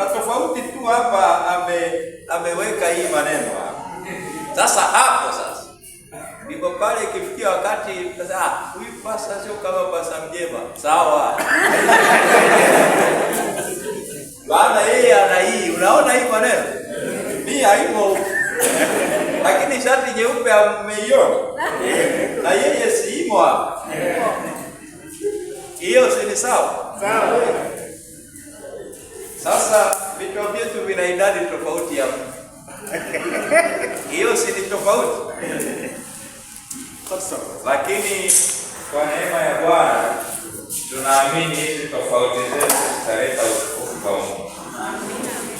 tofauti tu hapa ameweka hii maneno hapa. Sasa hapo ndipo pale ikifikia wakati sasa huyu pasa sio kama pasa Mjema. Sawa. Bwana yeye ana hii, unaona hii maneno? Ni haimo. Lakini shati nyeupe ameiona. Na yeye si imo hapa. Hiyo si ni sawa? Sawa. Sasa vichwa vyetu vina idadi tofauti hapa. Hiyo si ni tofauti? Sasa lakini kwa neema ya Bwana tunaamini hizi tofauti zetu zitaleta utukufu kwa Mungu.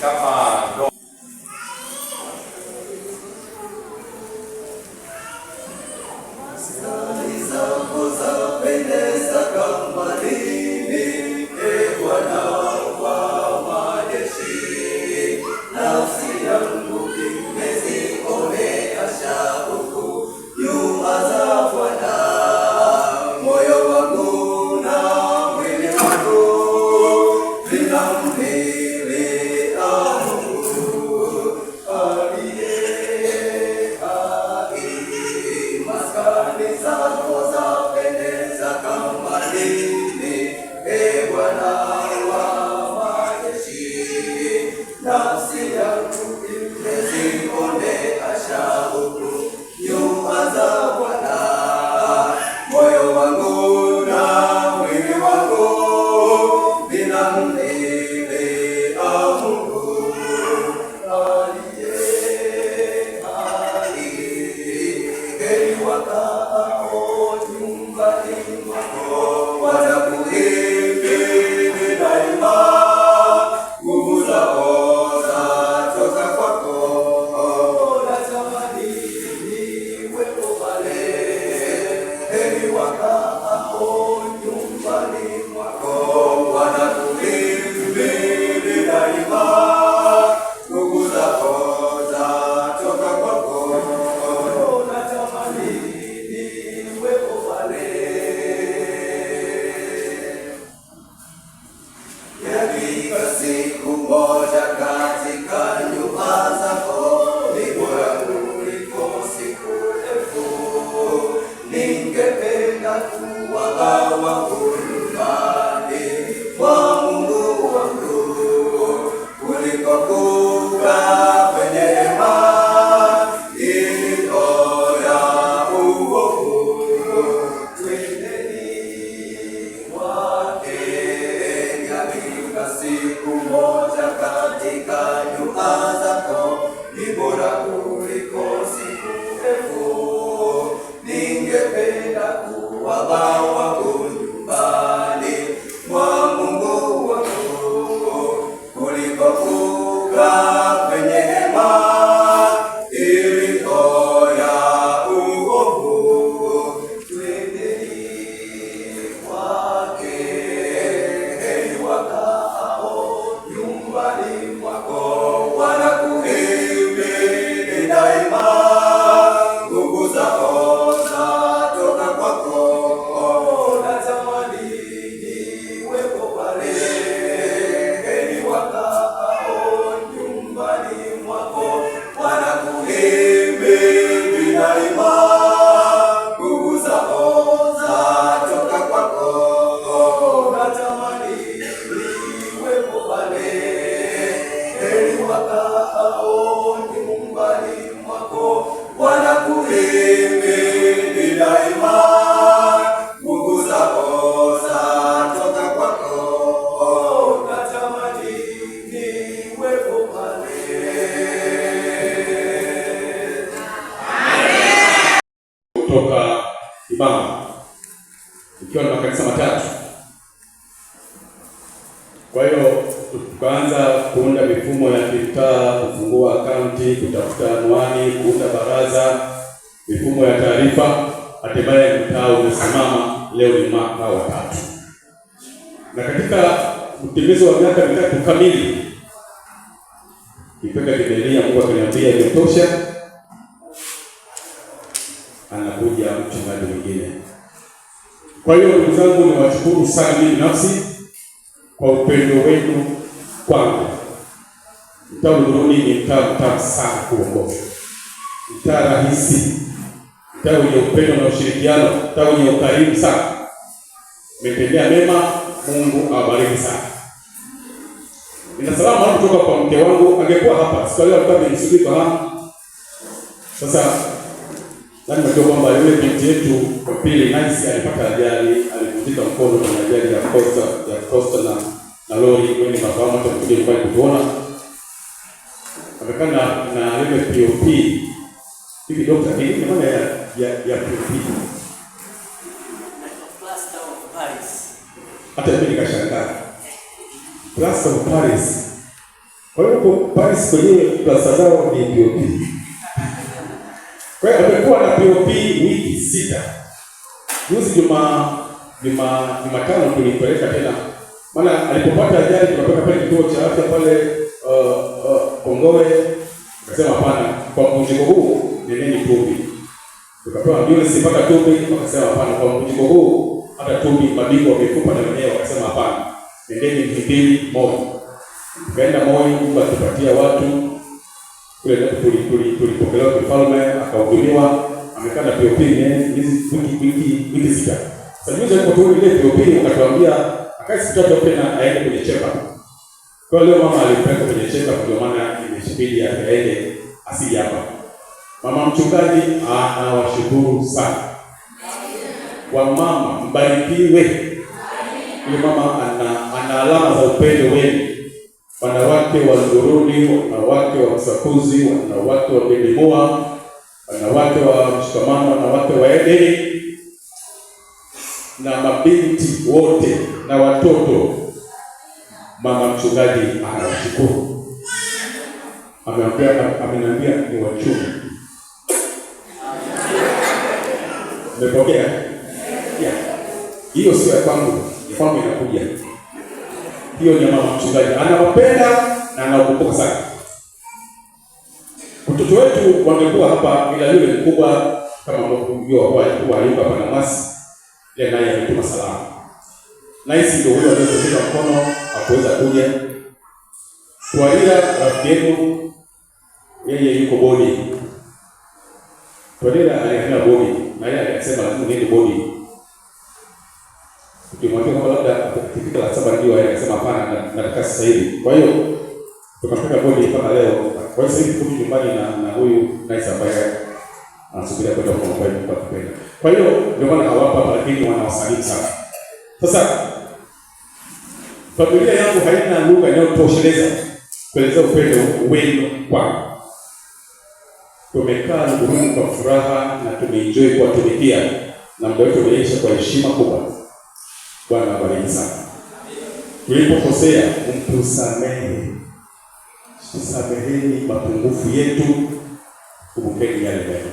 Kama kutoka Ibama ikiwa na makanisa matatu. Kwa hiyo tukaanza kuunda mifumo ya kitaa, kufungua akaunti, kutafuta anwani, kuunda baraza, mifumo ya taarifa. Hatimaye mtaa umesimama leo ni mwaka wa 3. Na katika utimizo wa miaka 3 kamili nipeka Biblia, Mungu akaniambia imetosha, anakuja mchungaji mwingine. Kwa hiyo ndugu zangu, niwashukuru sana mimi binafsi kwa upendo wenu kwangu. Mtaa Luguruni ni mtaa mtamu sana kuongoza, mtaa rahisi, mtaa wenye upendo na ushirikiano, mtaa wenye ukarimu sana. Umetendea mema, Mungu awabariki sana. Nina salamu kutoka kwa mke wangu, angekuwa hapa siku leo, alikuwa amenisubiri kwa hamu. Sasa nani mjua kwamba yule binti yetu kwa pili Nice alipata ajali, alivunjika mkono na ajali ya Costa na lori kwenye mafahamu, hata mkuja nyumbani kutuona. Amekana na ile POP. Hivi dokta, ni nini maana ya POP? Plaster of Paris. Hata mimi nikashangaa. Plaster of Paris. Kwa hiyo Paris kwenye plaster zao ni POP. Kwa hiyo amekuwa na POP wiki 6. Juzi Jumatano tulipeleka tena. Maana alipopata ajali tukapeleka pale kituo cha afya pale Kongowe. Akasema hapana, kwa mpunjiko huu nendeni Tumbi. Tukapewa ambulance mpaka Tumbi, wakasema hapana, kwa mpunjiko huu hata Tumbi mabingwa wa mifupa na wenyewe wakasema hapana. Nendeni Muhimbili Moi. Tukaenda Moi, Mungu atupatia watu. Kule tulipokelewa kifalme, akahudumiwa, amekaa na POP hizi wiki 6. Sasa juzi alipotoa ile POP akatuambia akae siku 3 tena aende kwenye check-up. Kwa leo mama alipeleka kwenye check-up, ndio maana imeshibidi aende asije hapa. Mama mchungaji anawashukuru sana. Wamama mbarikiwe. Yule mama ana alama za upendo wenu. Wanawake wa Luguruni, wanawake wa Msakuzi, wanawake wa Benimoa, wanawake wa Mshikamano, wanawake wa Edeni, na mabinti wote na watoto, mama mchungaji anawashukuru. Ameniambia ni wachungu. Umepokea? Yeah. Hiyo sio ya kwangu, ni kwangu inakuja. Hiyo ni mama mchungaji. Anawapenda na anawakumbuka sana. Watoto wetu wangekuwa hapa, ila yule mkubwa kama mlivyo kwa yuko hapa na Masi, yeye naye ametuma salamu. Nice ndio huyo aliyetushika mkono hakuweza kuja. Kwa ila rafiki yenu yeye yuko bodi. Kwa ila alienda bodi na yeye alisema lazima niende bodi. Tukimwambia kwamba labda akifika la 7 ndio yeye akasema hapana, nataka sasa hivi. Kwa hiyo tukapanga bodi mpaka leo. Kwa hiyo sasa hivi tuko nyumbani na huyu Nice ambaye anasubiria kwenda kwa mkoa kwa kupenda. Kwa hiyo ndio maana hawapa, lakini wanawasalimu sana. Sasa familia yangu haina lugha inayotosheleza kueleza upendo wenu kwangu. Tumekaa Luguruni kwa furaha na tumeenjoy kuwatumikia, na muda wetu umeisha kwa heshima kubwa. Bwana awabariki sana. Tulipokosea mtusamehe. Tusameheni mapungufu yetu, kumbukeni yale mema.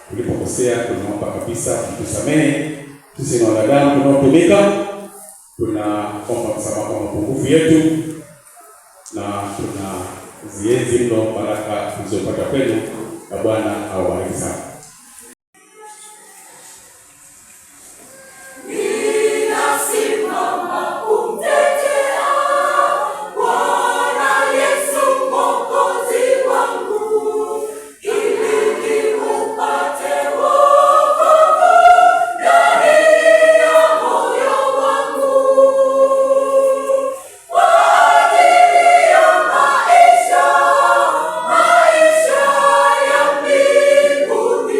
Tulipokosea tunaomba kabisa mtusamehe. Sisi ni wanadamu tunaotumika, tunaomba msamaha kwa mapungufu yetu na tunazienzi mno baraka tulizopata kwenu, na Bwana awabariki sana. Maisha ya mbinguni.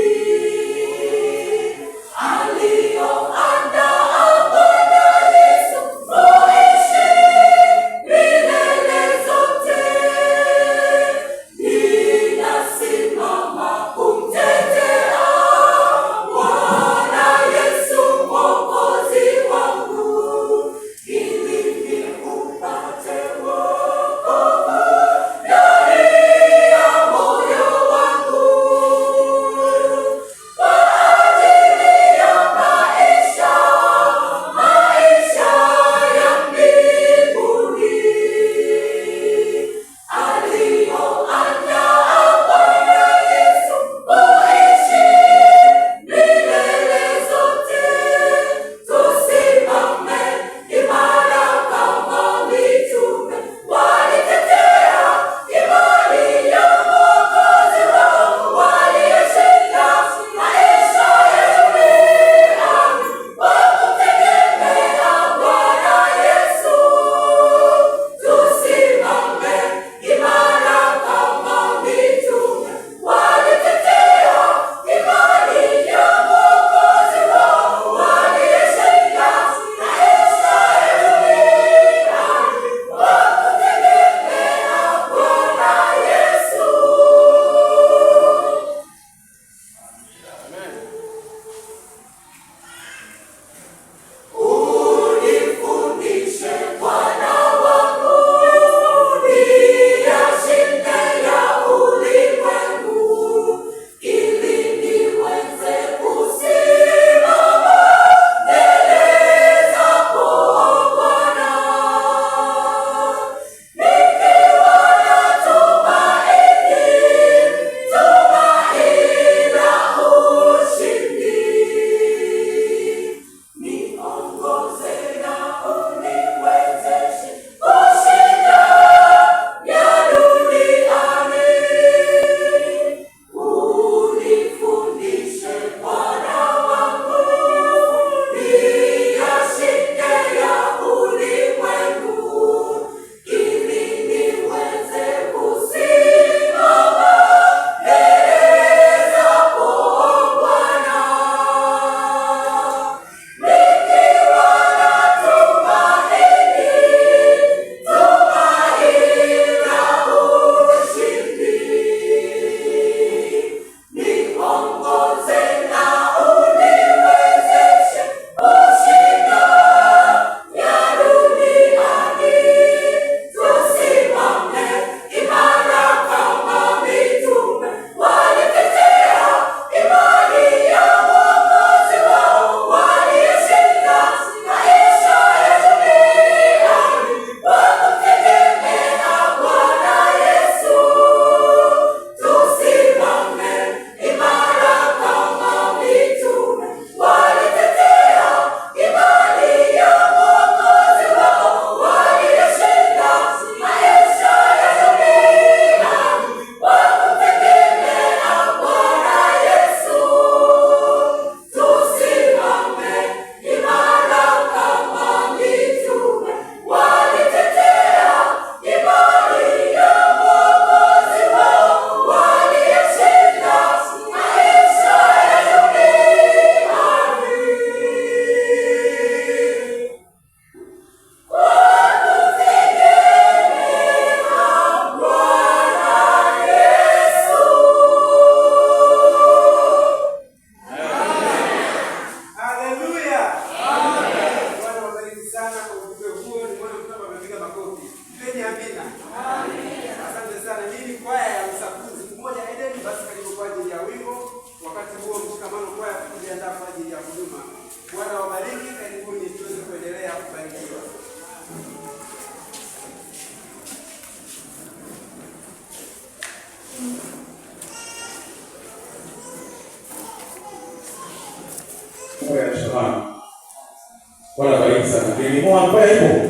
Bwana bariki sana. Elimu ambayo ipo.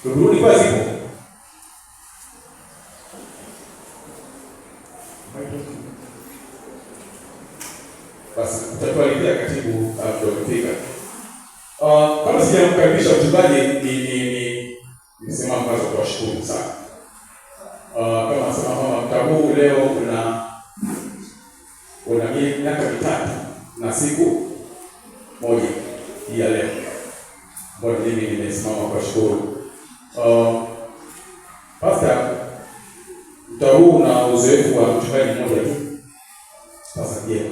Kurudi kwa zipo. Basi tutatualika katibu tutafika. Kama sijamkaribisha mchungaji nisema kwanza kuwashukuru sana. Kama nasema mama mtabu leo kuna miaka 3 na siku moja ya leo. Bwana mimi nimesimama kuwashukuru. Pastor mtabu na uzoefu wa mchungaji mmoja tu. Sasa je,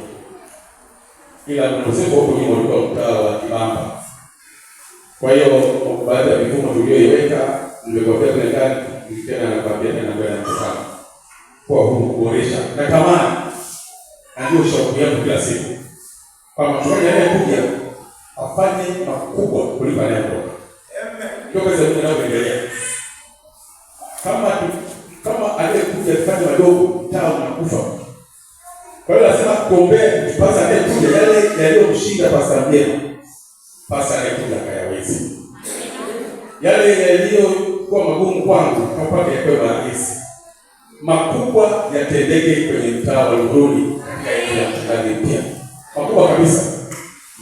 ila uzoefu huko nyuma ulikuwa mtaa wa Kibamba. Kwa hiyo baada ya mifumo tuliyoiweka nimekuambia kule ndani tena nakwambia tena mbele ya mtazamo. Kwa kuboresha. Na kama ndio shauri yangu kila siku. Kwa mchungaji anayekuja afanye makubwa kuliko anayeondoka. Ndio kazi yetu inayoendelea. Kama aliyekuja kufanya madogo mtaa unakufa. Kwa hiyo lazima tuombee pasa anayekuja yale yaliyomshinda pasa mjema. Pasa anayekuja hayawezi. Yale yaliyokuwa magumu kwangu kapate yawe rahisi. Makubwa yatendeke kwenye mtaa wa Luguruni katika eneo la mchungaji mpya. Makubwa kabisa.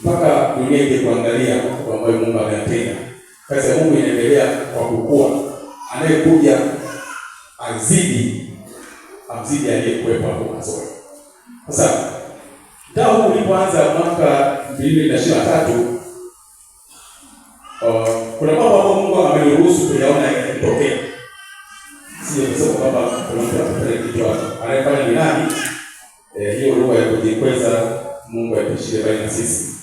Mpaka dunia ije kuangalia kwa ambayo Mungu ameyatenda. Kazi ya Mungu inaendelea kwa kukua. Anayekuja amzidi aliyekuwepo hapo mwanzo. Sasa mtaa huu ulipoanza mwaka 2023 kuna mambo ambayo Mungu ameruhusu kuyaona yakitokea. Sio kusema kwamba kuna mtu atapeleka kitu hapo. Anayefanya ni nani? Hiyo lugha ya kujikweza Mungu atashie bali na sisi.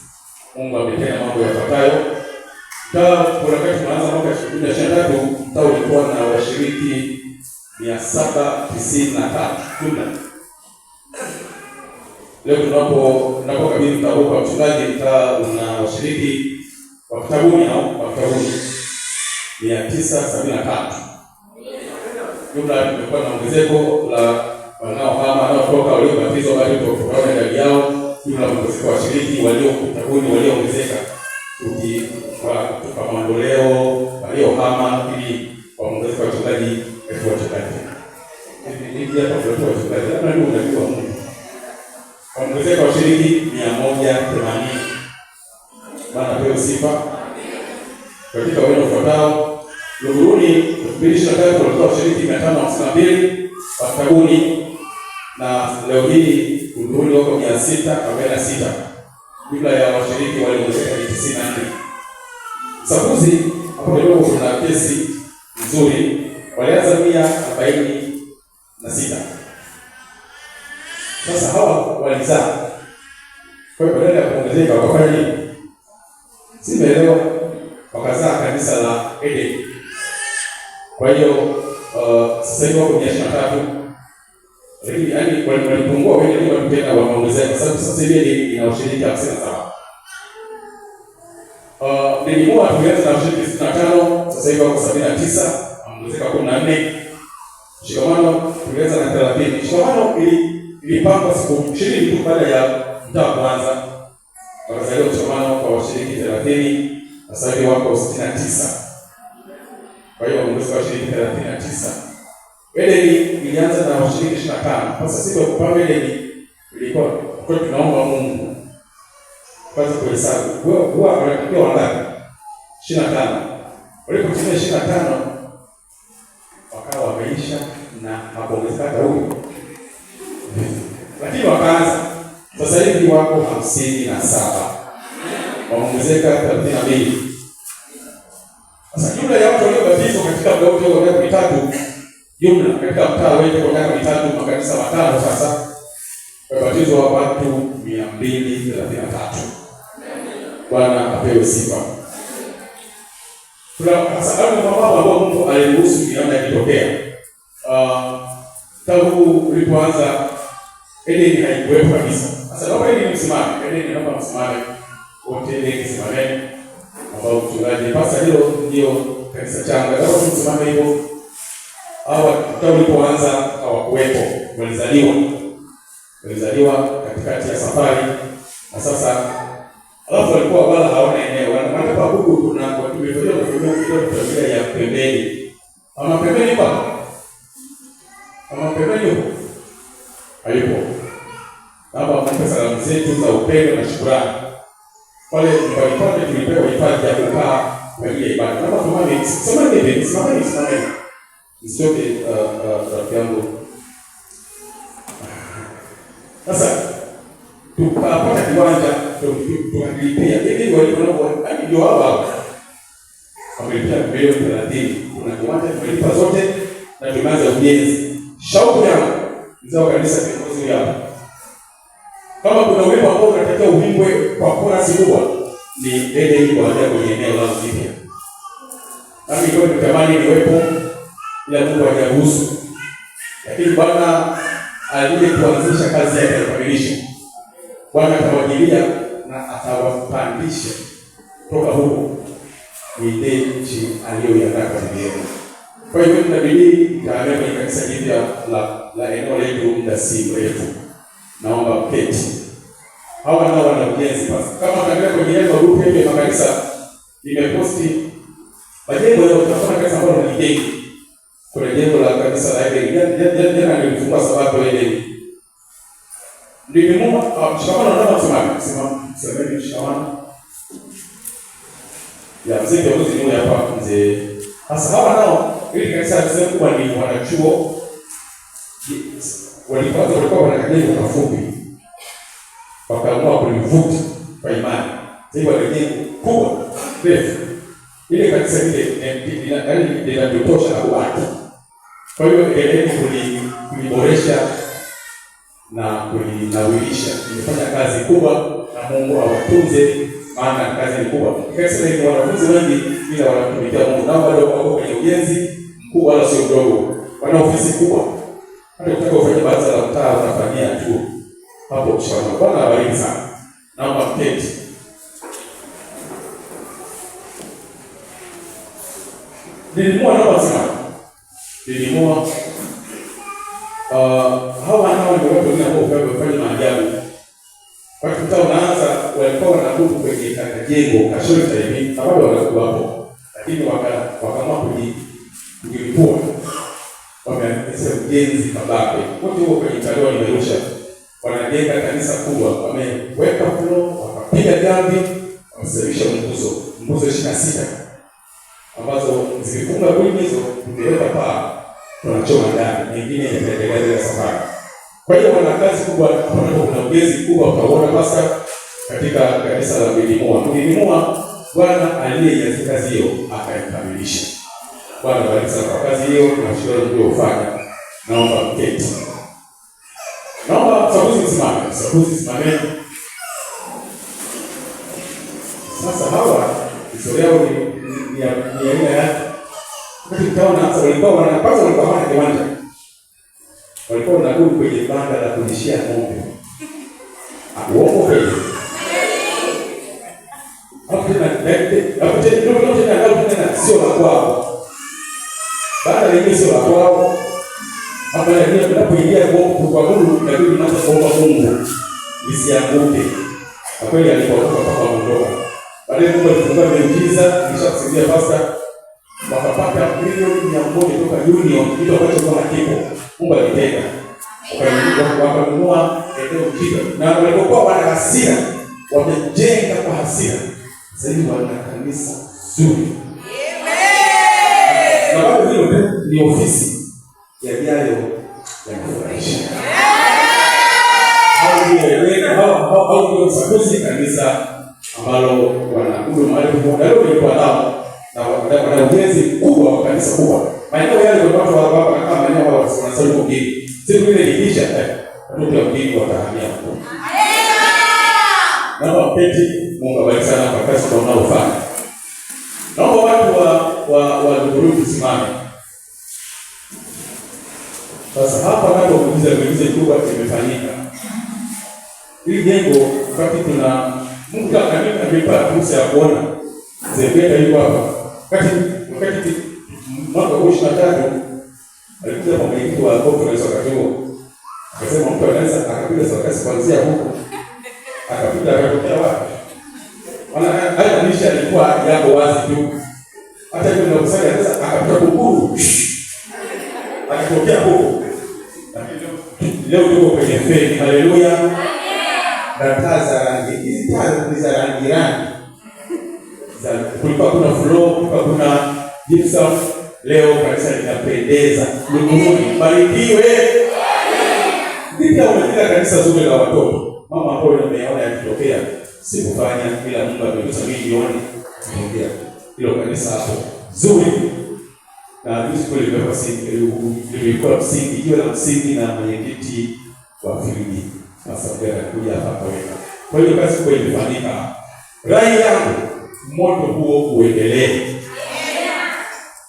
Mungu ametenda mambo yafuatayo. Kuna wakati tunaanza mwaka 2023, mtaa ulikuwa na washiriki 793 jumla. Leo tunapokabidhi mtaa kwa mchungaji, mtaa una washiriki wa kitabuni 973. Jumla tumekuwa na ongezeko la wanaotoka waliobatizwa bali kutoka idadi yao. Jumla ongezeko wa washiriki walio kitabuni walioongezeka kutoka maondoleo waliohama ili waongezeke wachungaji wetu wachungaji. Hivi hapa kwa wachungaji labda ndio unajua Mungu. Ongezeko wa washiriki 180. Bwana pewe sifa. Katika wale wafuatao Luguruni 2023 walikuwa washiriki 552 wa kitabuni, na leo hii Luguruni wako 646. Jumla ya washiriki waliongezeka 94. Sababuzi hapo leo kuna kesi nzuri. Walianza 146. Sasa hawa walizaa. Kwa hiyo badala ya kuongezeka wakafanya nini? Simeelewa. Wakazaa kanisa la Eden. Kwa hiyo sasa hivi wako 123. Lakini yani walipungua wale ndio tena wameongezeka kwa sababu sasa hivi ina washiriki 57. Nilikuwa tumeanza na washiriki 65, sasa hivi wako 79, wameongezeka 14. Shikamano tulianza na 30. Shikamano ilipangwa siku 20 tu baada ya mtaa kwanza. Wakazaliwa shikamano kwa washiriki 30, sasa hivi wako 69. Kwa hiyo wameongezeka washiriki 39. Eden ilianza na washiriki 25. Sasa sisi wa kupanga Eden ilikuwa kwa tunaomba Mungu kwanza kuhesabu. Huwa wanatakiwa wangapi? 25. Walipotimia 25 wakawa wameisha na maongezeka hata huko. Lakini wakaanza. Sasa hivi wako 57. Wameongezeka 32. Sasa jumla ya watu waliobatizwa katika muda wote wa miaka mitatu, jumla katika mtaa wetu kwa miaka mitatu, makanisa matano sasa, wamebatizwa watu 233. Bwana apewe sifa. Kuna sababu mambo ambayo Mungu aliruhusu niona ikitokea. Tangu ulipoanza Eden haikuwepo kabisa. Sasa naomba Eden msimame. Eden naomba msimame. Wote Eden simameni. Ambao mchungaji pasa hilo ndio kanisa changa. Naomba msimame hivyo. Hawa tangu ulipoanza hawakuwepo. Walizaliwa katikati ya safari. Na sasa Alafu walikuwa wala hawana eneo. Wanataka huku kuna kwa tumefanya familia ya pembeni. Ama pembeni pa? Ama pembeni huko? Alipo. Hapa mpe salamu zetu za upendo na shukrani. Pale nyumbani kwake tulipewa hifadhi ya kukaa kwa ajili ya ibada. Naomba tumame, simameni. Msioke rafiki yangu. Sasa tukapata kiwanja tukakilipia. Hivi ndio hao wamelipia milioni 30. Kuna kiwanja tumelipa zote na tumeanza ujenzi. Shauku yangu mzee wa kanisa kiongozi hapa. Kama kuna wimbo ambao unatakiwa uimbwe kwa chorus kubwa ni ile hii kwa ajili kwenye eneo la Zipia. Nami ndio nitamani niwepo ila Mungu hajaruhusu. Lakini Bwana aliye kuanzisha kazi yake kukamilisha. Bwana atawajilia na atawapandisha toka huko ile nchi aliyoiandaa kwa ajili yenu. Kwa hiyo tunabidi tarehe kwenye kanisa hili la eneo letu muda si mrefu. Naomba keti. Hawa nao wana ujenzi basi. Kama unaangalia kwenye ile group yetu ya makanisa nimeposti majengo leo tunafanya kazi ambayo tunalijenga. Kuna jengo la kanisa la Eden. Jana nilifungua sabato Eden. Nilimwomba mshikamano na semeni mshikamano. Ya mzee kiongozi ni yule hapa mzee. Sasa hawa nao ili kanisa liseme kuwa ni wanachuo walikuwa wanakajengo kafupi. Wakaamua kulivuta kwa imani. Sasa walijengo kubwa refu. Ile kanisa ile linatosha na watu. Kwa hiyo kuliboresha na kulinawilisha. Nimefanya kazi kubwa na Mungu awatunze maana kazi ni kubwa. Kanisa ni wanafunzi wengi bila wanatumikia Mungu. Nao bado wako kwenye ujenzi mkubwa wala sio mdogo. Wana ofisi kubwa. Hata ukitaka ufanye baraza la mtaa unafanyia tu hapo shamba. Bwana awabariki sana. Naomba mketi. Nilimua hawa nao ni watu wengine ambao wamefanya maajabu. Wakati mtaa unaanza walikuwa wanakuja kwenye jengo kashori hivi, bado walikuwa hapo. Lakini wakaamua kujilipua. Wameanza ujenzi kabambe. Wote wao kwenye mtandao nimerusha. Wanajenga kanisa kubwa, wameweka floor, wakapiga jambi, wamesafisha nguzo 26 ambazo zikifunga kwenye hizo tukiweka paa tunachoma ndani, nyingine inaendelea safari. Kwa hiyo wana kazi kubwa, kuna ujenzi kubwa utaona pasta katika kanisa la Bilimua. Bwana aliyeanza kazi hiyo akaikamilisha. Bwana bariki sana kwa kazi hiyo na shukrani mliofanya. Naomba mketi. Naomba sabuzi simame. Sasa hawa historia ni aina yake. Utaona walikuwa wanapata walikuwa hawana kiwanja. Walikuwa wanarudi kwenye banda la kulishia ng'ombe. Uongo kweli. Hapo tena sio la kwao. Baada ya hiyo sio la kwao. Hapa ndio tunapoingia kwa Mungu na Biblia inaanza kuomba Mungu isianguke. Kwa kweli alipokuwa kama ondoka. Baadaye Mungu alifungua miujiza, kisha kusaidia pasta wakapata milioni 100 kutoka Junior, kitu ambacho kwa kipo. Mungu alitenda. Wakanunua eneo kubwa. Na walipokuwa wana hasira, wamejenga kwa hasira. Sasa hivi wana kanisa zuri. Amen. Na bado hiyo ni ofisi yajayo ya kufurahisha. Hao ndio sababu kanisa ambalo wanaabudu mahali popote kwa nao na wana ujenzi kubwa wa kanisa kubwa. Maeneo yale kwa watu hapa kama maeneo hao wanasali kwa mjini. Siku ile ilisha watu wa mjini watahamia huko. Naomba peti Mungu awabariki sana kwa kazi wanaofanya. Naomba watu wa grupu simame. Sasa hapa napo kuuliza kubwa kimefanyika. Hili jengo wakati kuna Mungu amenipa fursa ya kuona Zebeda yuko hapa. Wakati mwaka 23 alikuja kwa mwenyekiti wa conference wakati huo. Akasema mtu anaweza akapiga sarakasi kuanzia huko. Akapita akatokea wapi? hata maisha alikuwa yako wazi tu. Hata yule anakusanya pesa akapata kukuru. Akitokea huko. Leo tuko kwenye feni. Haleluya. Amen. Na taa za rangi. Hizi taa ni za rangi. Kulikuwa kuna flow, kulikuwa kuna gypsum. Leo kanisa linapendeza. Mungu barikiwe. Vipi umejenga kanisa zuri la watoto? Mama hapo nimeona yakitokea. Sikufanya bila Mungu ameruhusu milioni kutokea. Hilo kanisa hapo zuri. Na hizo kulikuwa msingi, jiwe la msingi na mwenyekiti wa Filipi. Sasa ndio anakuja hapa kaweka. Kwa hiyo kazi kwa ilifanyika. Rai yangu moto huo uendelee.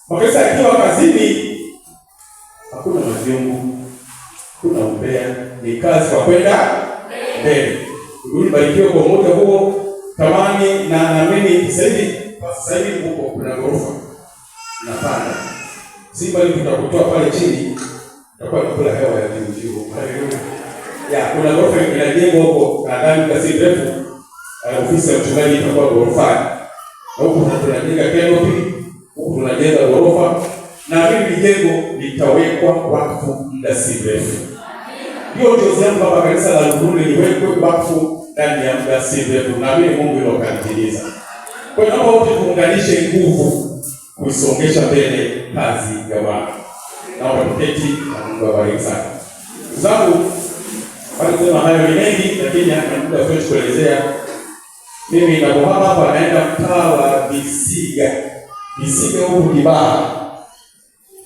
Makanisa yakiwa kazini, hakuna maziungu, hakuna umbea, ni kazi kwa kwenda mbele. Ulibarikiwa kwa moto huo, tamani na naamini sasa hivi huko kuna ghorofa. Napanda. Si bali tutakutoa pale chini, tutakuwa tunakula hewa ya juu. Haleluya. Ya, kuna ghorofa inajengwa huko, nadhani kasi refu. Ofisi ya mchungaji itakuwa ghorofani. Huko tunajenga canopy, huko tunajenga ghorofa, na hili jengo litawekwa wakfu muda si mrefu. Hiyo ndio sema baba kanisa la Luguru liwekwe wakfu ndani ya muda si mrefu, na mimi Mungu ndio kanitimiza. Kwa hiyo naomba wote tuunganishe nguvu kuisongesha mbele kazi ya Bwana. Naomba tuketi na Mungu awabariki sana. Zangu kusema hayo ni mengi, lakini hapa muda wetu kuelezea. Mimi ninapohama hapa naenda mtaa wa Bisiga. Bisiga huko Kibaha.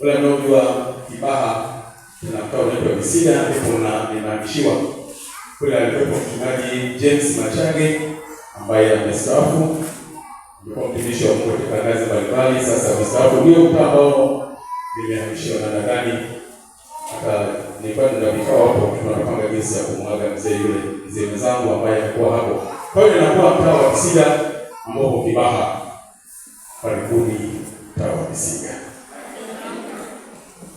Wala mnaojua Kibaha kuna mtaa unaitwa Bisiga, ndipo nimeamishiwa. Kule alipo mchungaji James Machage ambaye amestaafu. Ndipo mtumishi wa Mungu katika ngazi mbalimbali. Sasa amestaafu, ndio mtaa ambao nimehamishiwa, na nadhani hata nilikuwa nina vikao hapo tunapanga jinsi ya kumwaga mzee mzangu ambaye alikuwa hapo. Kwa hiyo ninakuwa mtaa wa Bisiga ambao Kibaha. Karibuni mtaa wa Bisiga.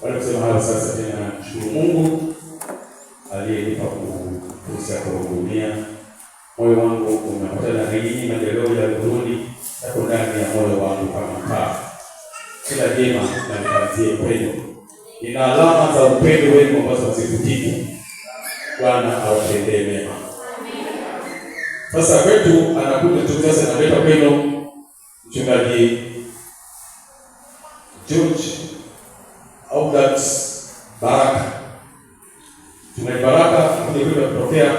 Wale kusema hayo sasa tena shukuru Mungu aliyenipa fursa ya kuhudumia. Moyo wangu umepatana na hii maendeleo ya Burundi yako ndani ya moyo wangu kama taa. Kila jema na nikazie upendo. Ina alama za upendo wenu ambazo hazifutiki. Bwana awatendee mema. Sasa kwetu anakuja tukisasa na leta upendo mchungaji George Audat Baraka. Mchungaji Baraka alikuja kutokea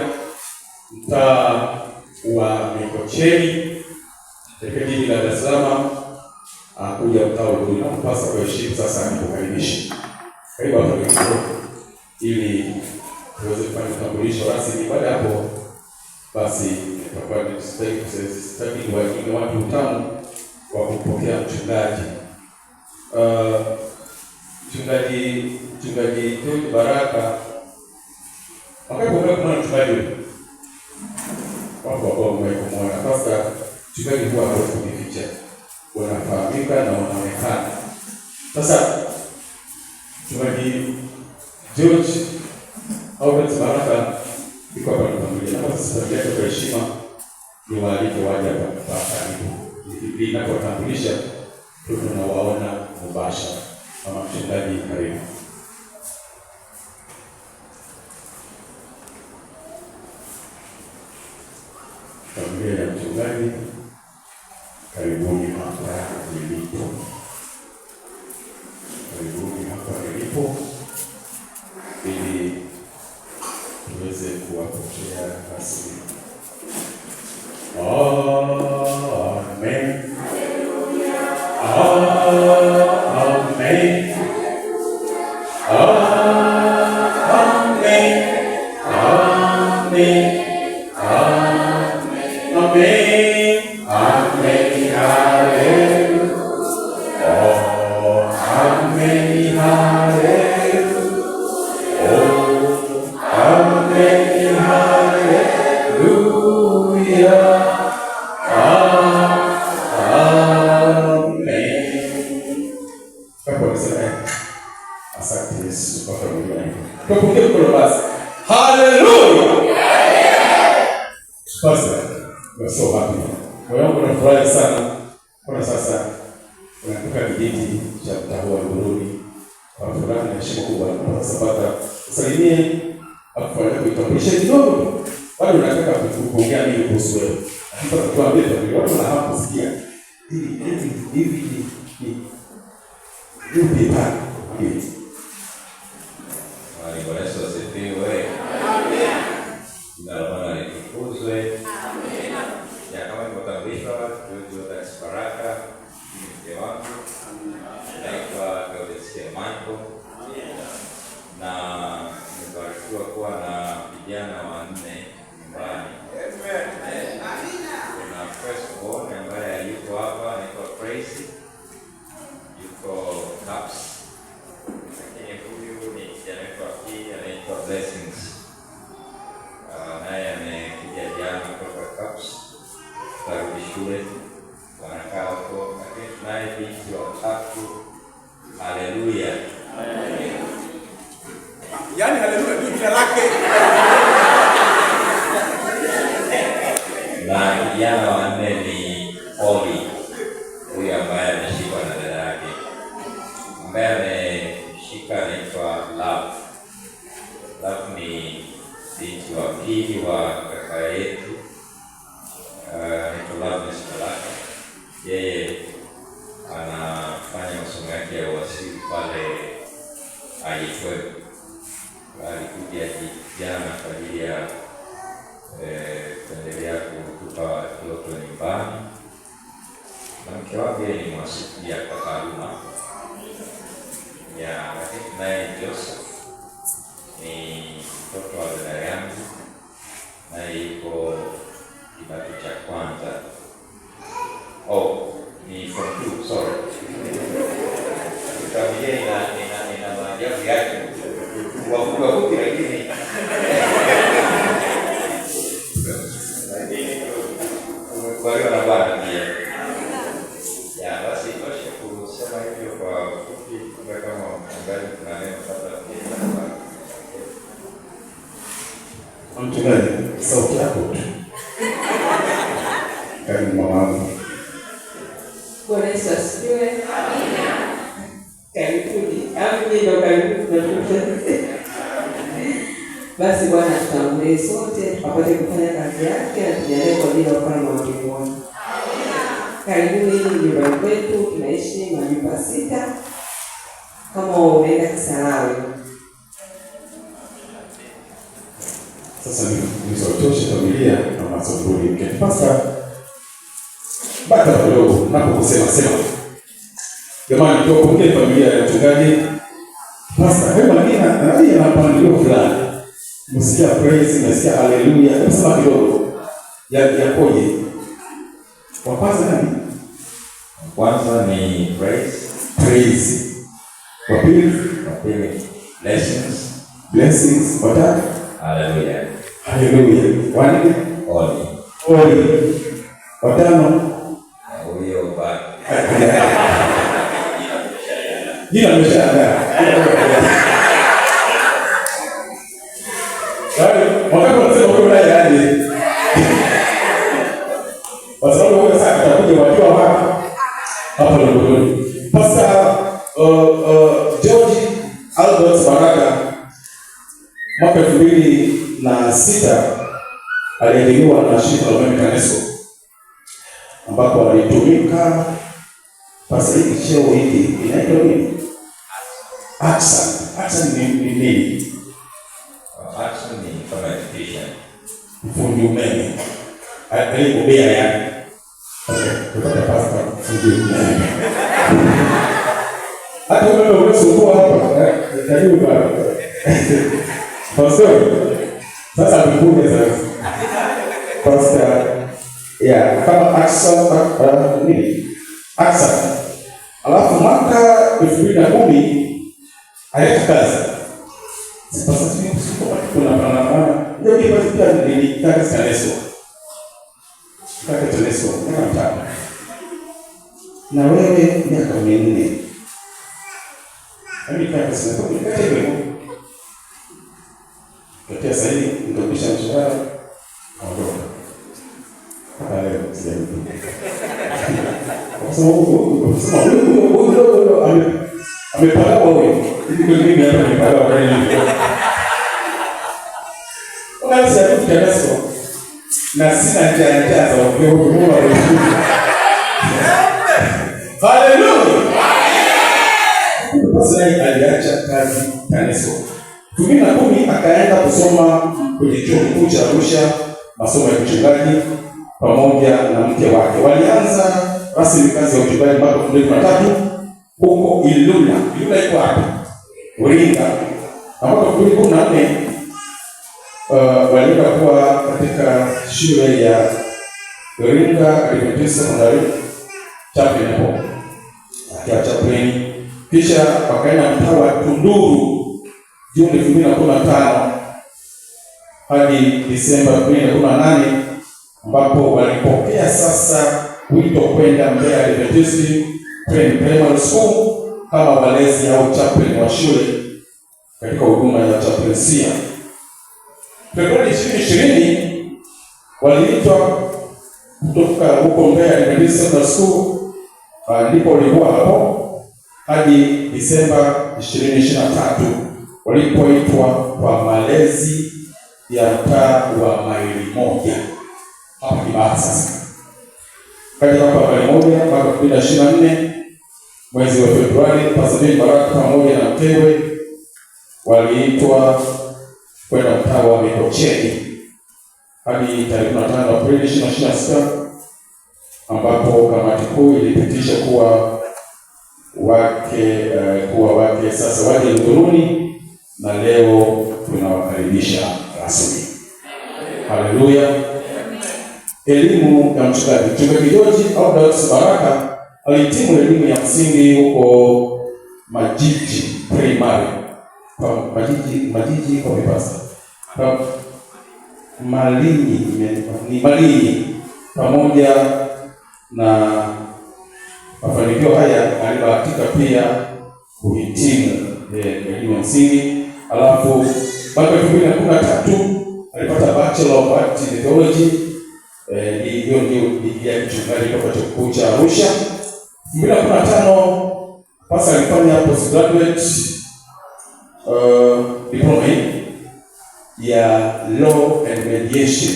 mtaa wa Mikocheni katika jiji la Dar es Salaam, akuja mtaa wa Luguru. Napasa kwa heshima sasa nikukaribisha. Karibu hapo ili tuweze kufanya utambulisho rasmi. Baada hapo basi tutakuwa tunastahili wajinga watu utamu kwa kupokea mchungaji. Mchungaji George Baraka wakati kuna mchungaji wapo ambao mmekumwona. Sasa mchungaji huwa hakuficha, wanafahamika na wanaonekana. Sasa mchungaji George Audat Baraka iko hapa na familia. Na sasa kwa heshima ni waalike waje hapa karibu. Ili ninapotambulisha tunawaona mubashara. Mama mchungaji karibu. Familia ya mchungaji karibuni hapa nilipo. Karibuni hapa nilipo ili tuweze kuwapokea rasmi. Amen. Amen. Amen. Amen. Amen. Hallelujah. Oh, amen. Hallelujah. Oh, amen. Hallelujah. Asante Yesu kwa familia yako. Tupokee kwa basi. Hallelujah. Pastor, we're so happy. moyo wangu unafurahi sana kwa sasa unatoka kijiji cha mtaa wa Burudi kwa furaha na heshima kubwa kwa sababu usalimie afanye kuitambulisha kidogo. Bado nataka kuongea mimi kuhusu wewe. Sasa tuambie kwa watu na hapo sikia. Hivi yupi pale? Bwana Yesu asifiwe. Amen. Jina la Bwana litukuzwe. Amen. Ya kama nimekutambishwa Jojo Baraka ni mke wangu. Naitwa Gaudestia Michael. Na nimebarikiwa kuwa na vijana wanne nyumbani. Amen. Kuna first born ambaye yuko hapa anaitwa Praise. Yuko Caps. Lakini huyu ni kijana wetu pili anaitwa Blessings. Naye amekuja jana kutoka Caps. Karudi shule. Wanakaa huko. Lakini tunaye binti wa tatu. Haleluya. Yaani haleluya ndio jina lake. Na kijana wa nne ni Oli. Huyu ambaye ameshikwa na dada yake. Ambaye ameshika anaitwa Love. Love ni binti wa pili wa kaka yetu. Anaitwa Love Nishalaka. Yeye anafanya masomo yake ya uhasibu pale IFM. Alikuja jana kwa ajili ya kuendelea kutupa watoto nyumbani. Na mke wake ni mwasikia kwa taaluma. Lakini naye Joseph ni mtoto wa dada yangu. Naye yuko kidato cha kwanza. Ni form 2, sorry. Familia ina maajabu yake. Wafupi lakini umekubaliwa na Bwana pia. Basi tosha kusema hivyo kwa ufupi. Kama mchungaji kuna neno kabla ya mchungaji, sauti yako tu. Karibu mama. Bwana Yesu asifiwe. Amina. Karibuni. Ndio karibu. Basi Bwana tutangulie sote apate kufanya kazi yake na tujalie kwa ajili ya ufalme wa mbinguni. Karibuni nyumbani kwetu, tunaishi majumba 6. Kama unaenda Kisarawe. Sasa nisotoshe familia na masongoli mketi. Pasta baka kidogo napokusema sema. Jamani, tuwakumbuke familia ya mchungaji. Pasta, hebu na mpangilio fulani. Msikia praise, msikia haleluya. Hebu sema kidogo. Yakoje? Wa kwanza nani? Kwanza ni praise. Praise. Wa pili blessings. Wa tatu haleluya. Wa nne Oli. Wa tano huyo baba. Jina limeshaandaa. Wakati wanasema huyo naye aje. Kwa sababu huyo sasa atakuja wakiwa hapa Londoni. Pastor George Albert Baraka mwaka 2006 aliajiriwa na shirika la umeme TANESCO ambapo alitumika pasa hiki cheo hiki inaitwa nini? Action ni nini? Action ni kama education. Fundi umeme. Alibobea yani. Tutapata pasta fundi umeme. Hata umeme unasumbua hapa. Karibu baba. Pastor. Sasa mkuje sasa. Pastor kama Action. Alafu mwaka 2010 aleta kazi. Sasa kuna pana ndio kipatia ni kazi TANESCO. Kazi TANESCO kama mtaka. Na wewe miaka 4. Hadi kazi sasa kwa hivyo. Kwa sasa hivi ndio kisha mshahara. Ondoka. Haya, sasa Sasa huyo amepaka wewe. Hivi kwa nini hapa nimepaka wewe? Unaweza kutangaza na sina njia za kuongoza wewe. Haleluya. Sasa aliacha kazi kanisa. 2010 akaenda kusoma kwenye chuo kikuu cha Arusha masomo ya uchungaji pamoja na mke wake. Walianza rasmi kazi ya uchungaji mwaka 2003 huko Ilula. Ilula iko wapi? Iringa. Mwaka 2014 walienda kuwa katika shule ya Iringa Adventist Secondary Chaplain hapo. Akiwa chaplain kisha wakaenda mtaa wa Tunduru Juni 2015 hadi Disemba 2018 ambapo walipokea sasa wito kwenda Mbeya Adventist Primary School kama walezi au chaplain wa shule katika huduma ya chaplainsia. Februari 2020 waliitwa kutoka huko Mbeya Adventist Secondary School, ndipo walikuwa hapo hadi Disemba 2023 walipoitwa kwa malezi ya mtaa wa Maili Moja hapa Kibaha. Sasa katika hapa Maili Moja mpaka 2024 mwezi wa Februari, Pastor Baraka pamoja na mkewe waliitwa kwenda mtaa wa Mikocheni hadi tarehe 15 Aprili 2026 ambapo kamati kuu ilipitisha kuwa wake sasa waje Nduruni, na leo tunawakaribisha rasmi. Haleluya. Elimu ya mchungaji. Mchungaji George Audax Baraka alihitimu elimu ya msingi huko Majiji Primary. Kwa Majiji kwa mipasa. Malinyi pamoja na mafanikio haya alibahatika pia kuhitimu elimu ya msingi. Alafu mwaka 2013 alipata Bachelor of Arts in Theology. Hiyo ndio digrii ya mchungaji kutoka chuo kikuu cha Arusha. 2015 pasa alifanya postgraduate diploma ya Law and Mediation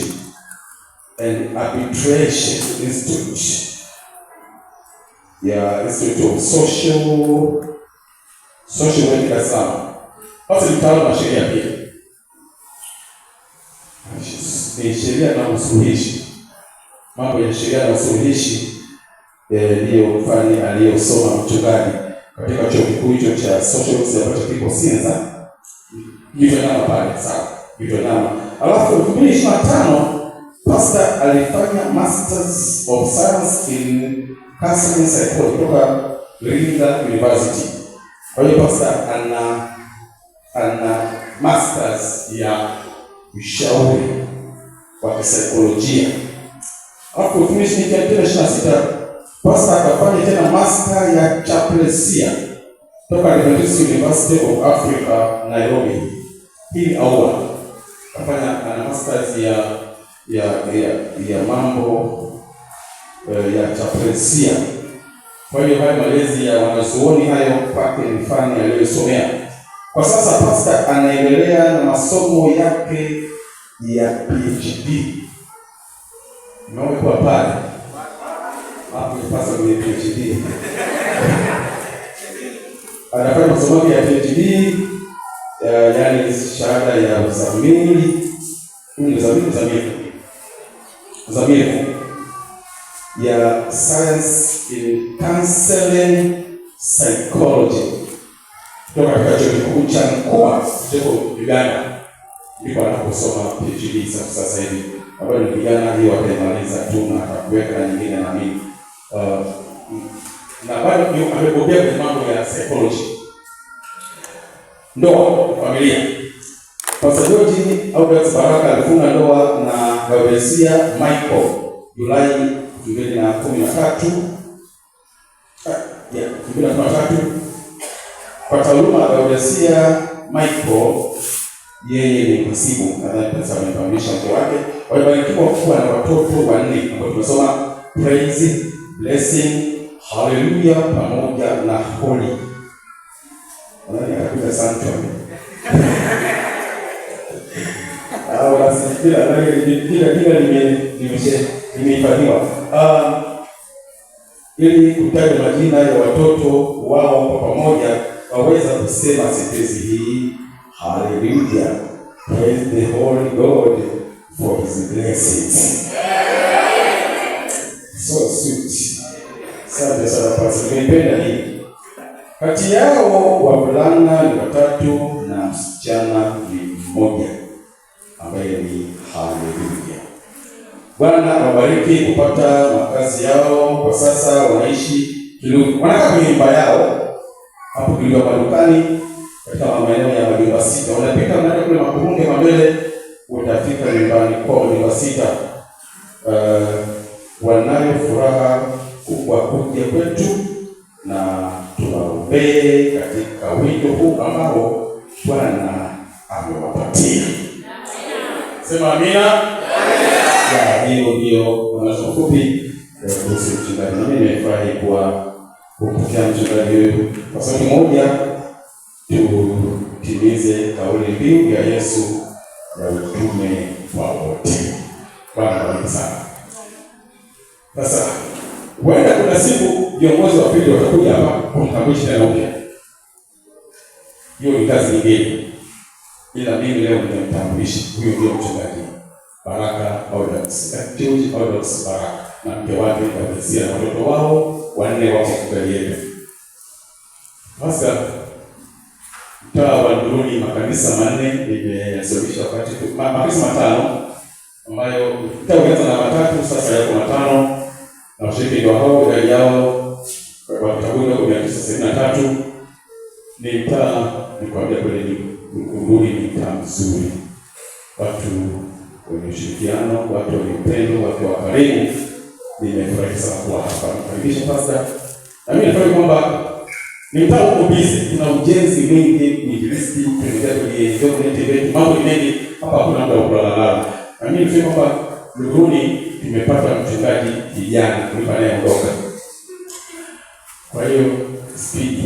and Arbitration Institute ya Institute of Social Work Dar es Salaam. Basi mtaalamu wa sheria pia. Ni sheria na usuluhishi. Mambo ya sheria na usuluhishi ndio fani aliyosoma mchungaji katika chuo kikuu hicho cha Social Work ambacho kipo Sinza. Ndio pale sawa. Ndio. Alafu 2025 Pastor alifanya Masters of Science in Counseling Psychology kutoka Iringa University. Kwa hiyo Pastor ana masters ya ushauri wa kisaikolojia. Hapo 2026 Pastor akafanya tena master ya chaplainsia kutoka Adventist University of Africa Nairobi. Hii awali akafanya ana masters ya mambo ya chaplainsia. Kwa hiyo haya malezi ya wanazuoni hayo kwake ni fani aliyosomea. Kwa sasa Pastor anaendelea na masomo yake ya PhD. Naomba pale. Hapo ni Pastor mwenye PhD. Anafanya masomo ya PhD, yaani shahada ya uzamili. Uzamili ya Science in Counseling Psychology kutoka katika chuo kikuu cha Nkua huko Uganda. Ndipo anaposoma PhD sasa hivi. Ambayo ni vijana hiyo watamaliza tu na kuweka na nyingine na mimi. Na bado amebobea kwenye mambo ya psychology. Ndoa, familia. Pastor George Audax Baraka alifunga ndoa na Gaudensia Michael Julai 2013. Kwa taaluma Gaudensia Michael yeye ni mhasibu, nadhani sasa amefahamisha mke wake. Walibarikiwa kuwa na watoto 4 ambao tumesoma Praise, Blessing, haleluya pamoja na holy. Nani atakuja sanctuary? Basi kila nimehifadhiwa ili kutaja majina ya watoto wao kwa pamoja, waweza kusema sentensi hii, haleluya, praise the holy God for his blessings. So sweet. Asante sana pastor, nimependa hii. Kati yao wavulana ni 3 na msichana ni 1, ambaye ni haleluya. Bwana awabariki kupata makazi yao. Kwa sasa wanaishi Kilifi. Wanakaa kwenye nyumba yao hapo Kilifi madukani, katika maeneo ya majumba 6. Wanapita mnaenda kule Makurunge mbele, utafika nyumbani kwa nyumba 6. Wanayo furaha kubwa kuja kwetu, na tunaombee katika wito huu ambao Bwana amewapatia. Sema amina. Hiyo ndio maelezo fupi kuhusu mchungaji. Na mimi nimefurahi kupokea mchungaji wetu. Kwa sababu moja, tutimize kauli mbiu ya Yesu ya utume wa wote. Bwana bariki sana. Sasa huenda kuna siku viongozi wa pili watakuja hapa kumtambulisha tena upya. Hiyo ni kazi nyingine. Ila mimi leo nimemtambulisha. Huyo ndio mchungaji Baraka Audax, George Audax Baraka, na mke wake kabisa na watoto wao 4 wako Kigalieni. Sasa mtaa wa Nduruni makanisa 4 nimeyasomesha wakati makanisa 5 ambayo tutaanza na 3 sasa yako 5, na washiriki ndio hao idadi yao watakuja kwa 973. Ni mtaa nikwambia kweli Nduruni ni mtaa mzuri. Watu wenye ushirikiano, watu wenye upendo, watu wa karimu. Nimefurahi sana kuwa hapa. Nikaribisha pastor. Na mimi nafikiri kwamba ni mtaa uko busy, kuna ujenzi mwingi, injilisti, tunaendelea kwenye document yetu, mambo mengi hapa, kuna muda wa kulala. Na mimi nafikiri kwamba Nduruni tumepata mchungaji kijana kulipa naye ondoka. Kwa hiyo speed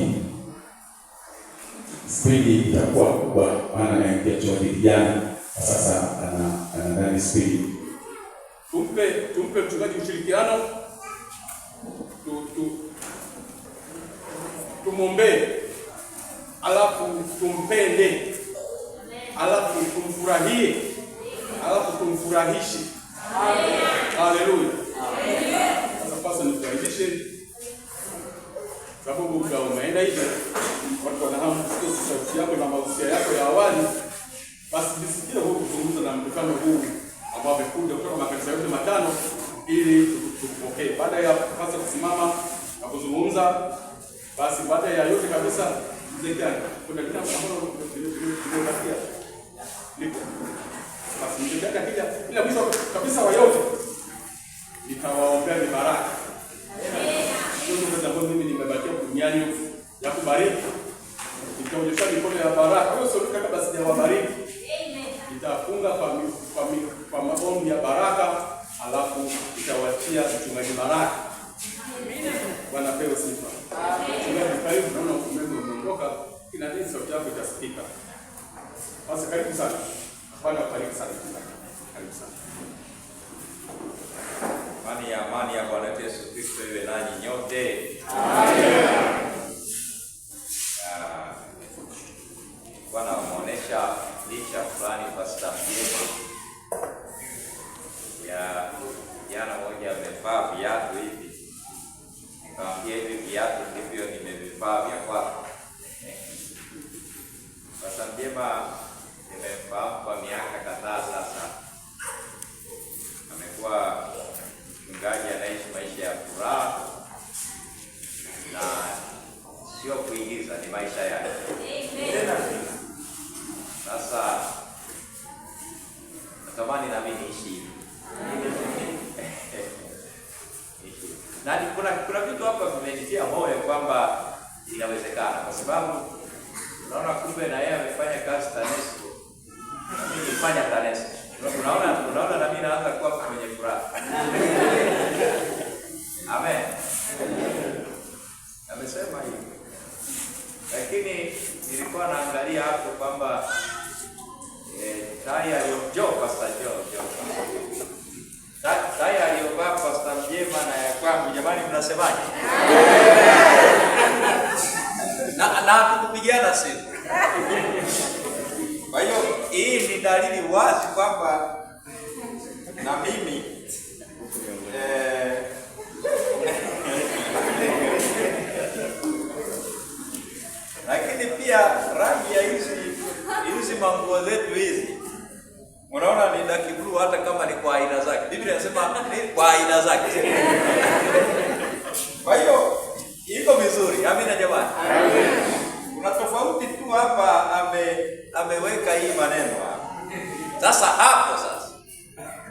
itakuwa kubwa, maana naingia chuo kijana. Sasa ana ndani speed. Tumpe mchungaji ushirikiano. Tumombe. Alafu tumpende. Alafu tumfurahie. Alafu tumfurahishe. Amen. Haleluya. Amen. Sasa pasa nikaribishe. Sababu muda umeenda hivyo. Watu wanahamu kusikia sauti yako na mahusia yako ya awali. Basi nisikie huko kuzungumza na mkutano huu ambao umekuja kutoka makanisa yote 5 ili tupokee. Baada ya kwanza kusimama na kuzungumza, basi baada ya yote kabisa mzekani kuna kitu ambalo tunafikia. Lipo. Basi mzekani akija ila mwisho kabisa wa yote nitawaombea ni baraka. Amen. Ndio sababu mimi nimebakia duniani ya kubariki. Nitaonyesha mikono ya baraka. Wewe sio kabla sijawabariki. Nitafunga kwa maombi ya baraka, alafu nitawachia mchungaji Baraka. Amina. Bwana pewe sifa. Amen. Mchungaji karibu, naona umeme umeondoka, ina nini sauti yako itasikika. Basi karibu sana. Bwana karibu sana. Karibu sana. Amani ya Bwana Yesu Kristo iwe nanyi nyote. Amen. Bwana ameonesha licha fulani pastor yetu ya jana moja amevaa viatu hivi. Nikamwambia hivi viatu ndivyo nimevivaa vya kwako. Sasa Njema nimefahamu kwa miaka kadhaa sasa. Amekuwa mchungaji anaishi maisha ya furaha na sio kuigiza, ni maisha yake. Amen. Sasa natamani na mimi niishi. Na kuna vitu hapa vimenitia moyo kwamba inawezekana, kwa sababu unaona kumbe na yeye amefanya kazi TANESCO. Na mimi nilifanya TANESCO. Unaona na mimi naanza kuwa kwenye furaha. Amen. nilikuwa naangalia hapo kwamba tai aliyovaa Pastor Joe. Tai aliyovaa Pastor Mjema na ya kwangu, jamani mnasemaje? Na tukupigana simu. Kwa hiyo hii ni dalili wazi kwamba na mimi lakini pia rangi ya hizi manguo zetu hizi, unaona ni dark blue, hata kama ni kwa aina zake. Biblia inasema ni kwa aina zake. Kwa hiyo iko vizuri. Amina jamani. Kuna tofauti tu hapa, ameweka hii maneno hapa. Sasa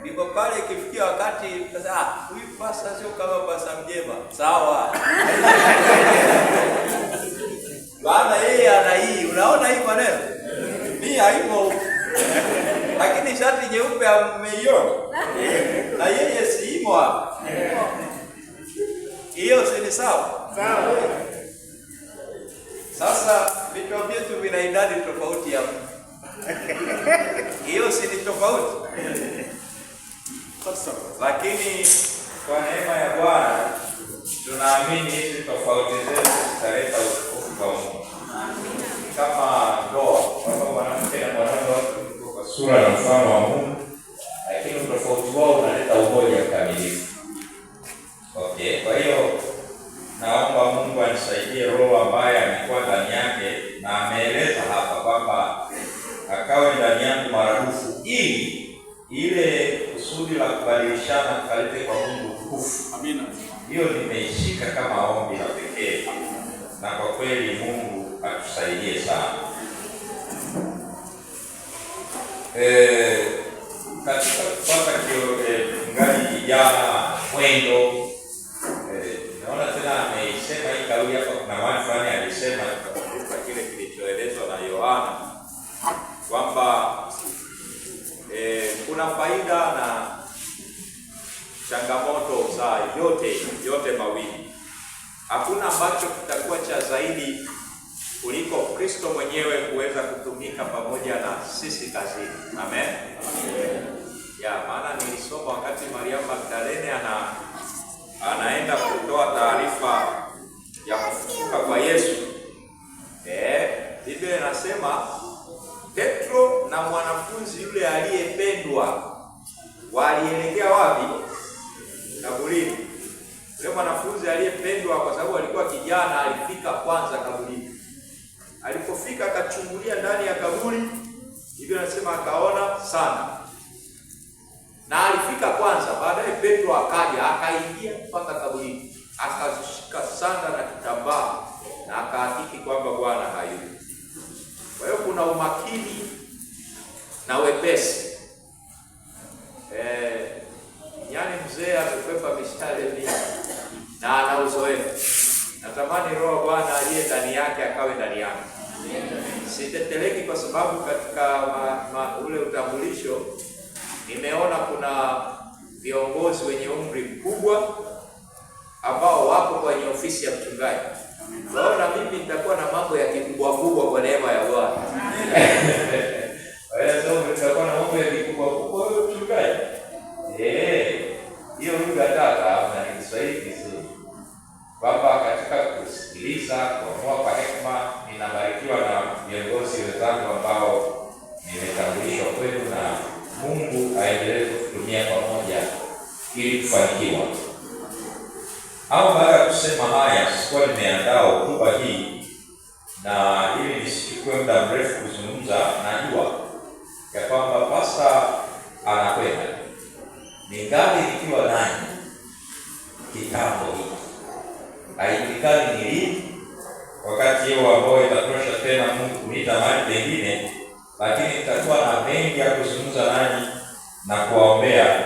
ndipo pale ikifikia wakati sasa, huyu pastor sio kama Pastor Mjema. Sawa. Bwana yeye ana hii, unaona hii maneno? Mimi haipo. Lakini shati nyeupe ameiona. Na yeye si imo hapa. Hiyo si ni sawa? Sawa. Sasa vitu vyetu vina idadi tofauti hapa. Hiyo si ni tofauti? Lakini kwa neema ya Bwana tunaamini hizi tofauti zetu zitaleta utukufu kwa Mungu. Kama ndoa, kama mwanamke na mwanaume wako kwa sura na mfano wa Mungu, lakini tofauti wao unaleta umoja kamilifu. Okay, kwa hiyo naomba Mungu anisaidie roho ambaye amekuwa ndani yake, na ameeleza hapa kwamba akawe ndani yangu maradufu, ili ile kusudi la kubadilishana kalete kwa Mungu utukufu. Amina. Hiyo nimeishika kama ombi la pekee, na kwa kweli Mungu atusaidie sana. Katika kupata ngali kijana mwendo, naona tena ameisema hii kauli hapa. Kuna watu fulani alisema kwa kile kilichoelezwa na Yohana kwamba kuna faida na changamoto za yote mawili. Hakuna ambacho kitakuwa cha zaidi kuliko Kristo mwenyewe kuweza kutumika pamoja na sisi kazini. Amen. Ya maana nilisoma wakati Mariamu Magdalene anaenda kutoa taarifa ya kufufuka kwa Yesu. Biblia inasema Petro na mwanafunzi yule aliyependwa walielekea wapi? Kaburini. Yule mwanafunzi aliyependwa, kwa sababu alikuwa kijana, alifika kwanza kaburini. Alipofika akachungulia ndani ya kaburi, hivyo anasema akaona sana. Na alifika kwanza, baadaye Petro akaja, akaingia mpaka kaburini, akashika sanda na kitambaa na akahakiki kwamba Bwana hayupo. Kwa hiyo kuna umakini na wepesi. Yaani mzee amekwepa mishale mingi na ana uzoefu. Natamani roho Bwana aliye ndani yake akawe ndani yake. Siteteleki kwa sababu katika ule utambulisho nimeona kuna viongozi wenye umri mkubwa ambao wako kwenye ofisi ya mchungaji. Naona mimi nitakuwa na mambo ya kikubwa kubwa kwa neema ya Bwana. Wewe nitakuwa na mambo ya kikubwa kubwa kwa mchungaji. Hiyo lugha tata na Kiswahili kizuri. Kwamba katika kusikiliza, kuamua kwa hekima, ninabarikiwa na viongozi wenzangu ambao nimetambulishwa kwenu, na Mungu aendelee kututumia pamoja ili kufanikiwa. Au baada ya kusema haya, sikuwa nimeandaa hotuba hii, na ili nisichukue muda mrefu kuzungumza. Najua ya kwamba pasta anakwenda, ningali nikiwa nani kitambo hii, haijulikani ni lini, wakati huo ambao itatosha tena Mungu kuniita mahali pengine, lakini nitakuwa na mengi ya kuzungumza nanyi na kuwaombea,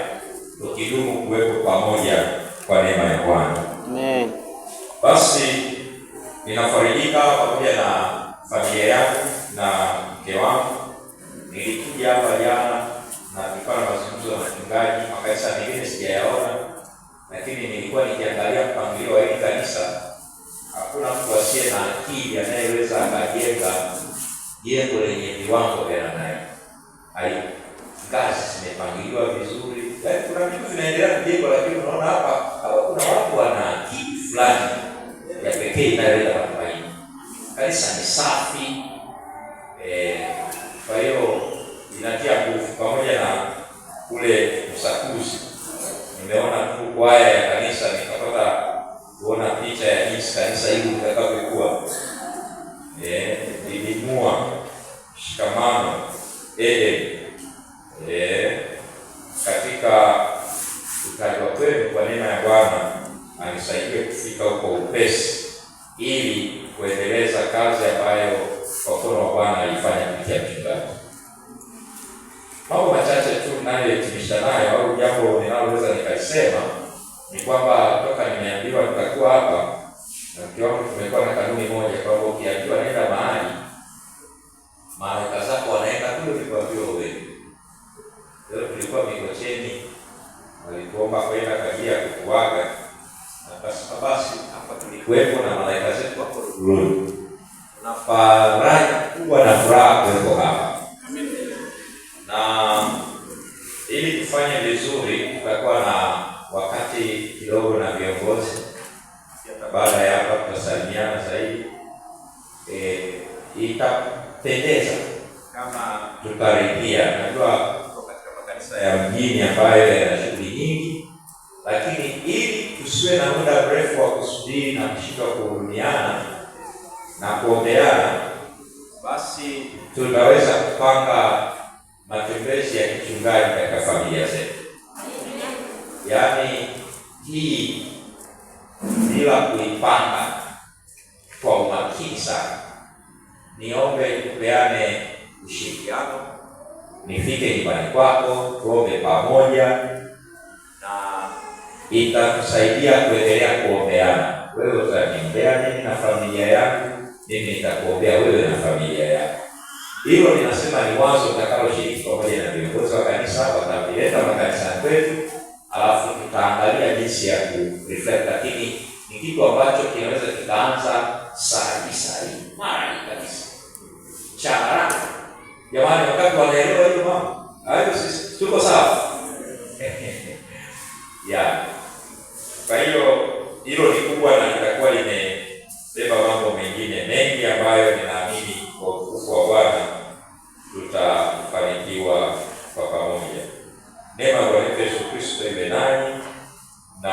tukidumu kuwepo pamoja kwa neema ya Bwana. Amen. Basi ninafarijika pamoja na familia yangu na mke wangu. Nilikuja hapa jana na tulikuwa na mazungumzo na mchungaji, makanisa mengine sijayaona, lakini nilikuwa nikiangalia mpangilio wa hili kanisa. Hakuna mtu asiye na akili anayeweza akajenga jengo lenye viwango vya namna hiyo. Ngazi zimepangiliwa vizuri. Yaani kuna vitu vinaendelea kujengwa, lakini unaona hapa kuna watu wana kitu fulani ya pekee inayoleta matumaini. Kanisa ni safi. Kwa hiyo inatia nguvu, pamoja na kule Msakuzi. Nimeona tu kwaya ya kanisa, nikapata kuona picha ya jinsi kanisa hili litakavyokuwa. Ilimua shikamano Eden. Katika utajwa kwenu kwa neema ya Bwana anisaidie kufika huko upesi, ili kuendeleza kazi ambayo kwa mkono wa Bwana alifanya kupitia mchungaji. Mambo machache tu ninayohitimisha nayo, au jambo ninaloweza nikalisema ni kwamba toka nimeambiwa nitakuwa hapa na mke wangu, tumekuwa na kanuni moja kwamba ukiambiwa nenda mahali, malaika zako wanaenda kule ulikoambiwa wewe. Leo tulikuwa Mikocheni, walikuomba kwenda Kagera kukuaga, na basi hapa tulikuwepo na malaika zetu wako Lulu. Tuna faraja kubwa na furaha kuwepo hapa. Na ili tufanye vizuri, tutakuwa na wakati kidogo na viongozi. Baada ya hapa tutasalimiana zaidi. Itapendeza kama tutaridhia. Najua katika makanisa ya mjini ambayo yana shughuli nyingi, lakini ili tusiwe na muda mrefu wa kusubiri na kushindwa kuhudumiana na kuombeana, basi tutaweza kupanga matembezi ya kichungaji katika familia zetu. Yaani hii bila kuipanga kwa umakini sana, niombe tupeane ushirikiano, nifike nyumbani kwako, tuombe pamoja, na itatusaidia kuendelea kuombeana. Wewe utaniombea mimi na familia yangu, mimi nitakuombea wewe na familia yako. Hilo ninasema ni wazo utakaloshiriki pamoja na viongozi wa kanisa, watavileta makanisani kwetu, alafu tutaangalia jinsi ya kureflect, lakini ni kitu ambacho kinaweza kikaanza saa hii mara kabisa. Chara. Jamani, wakati wanaelewa hiyo mambo, hayo sisi tuko sawa. Kwa hiyo hilo ni kubwa na litakuwa limebeba mambo mengine mengi ambayo ninaamini kwa utukufu wa Bwana tutafanikiwa kwa pamoja. Neema ya Bwana Yesu Kristo iwe nanyi, na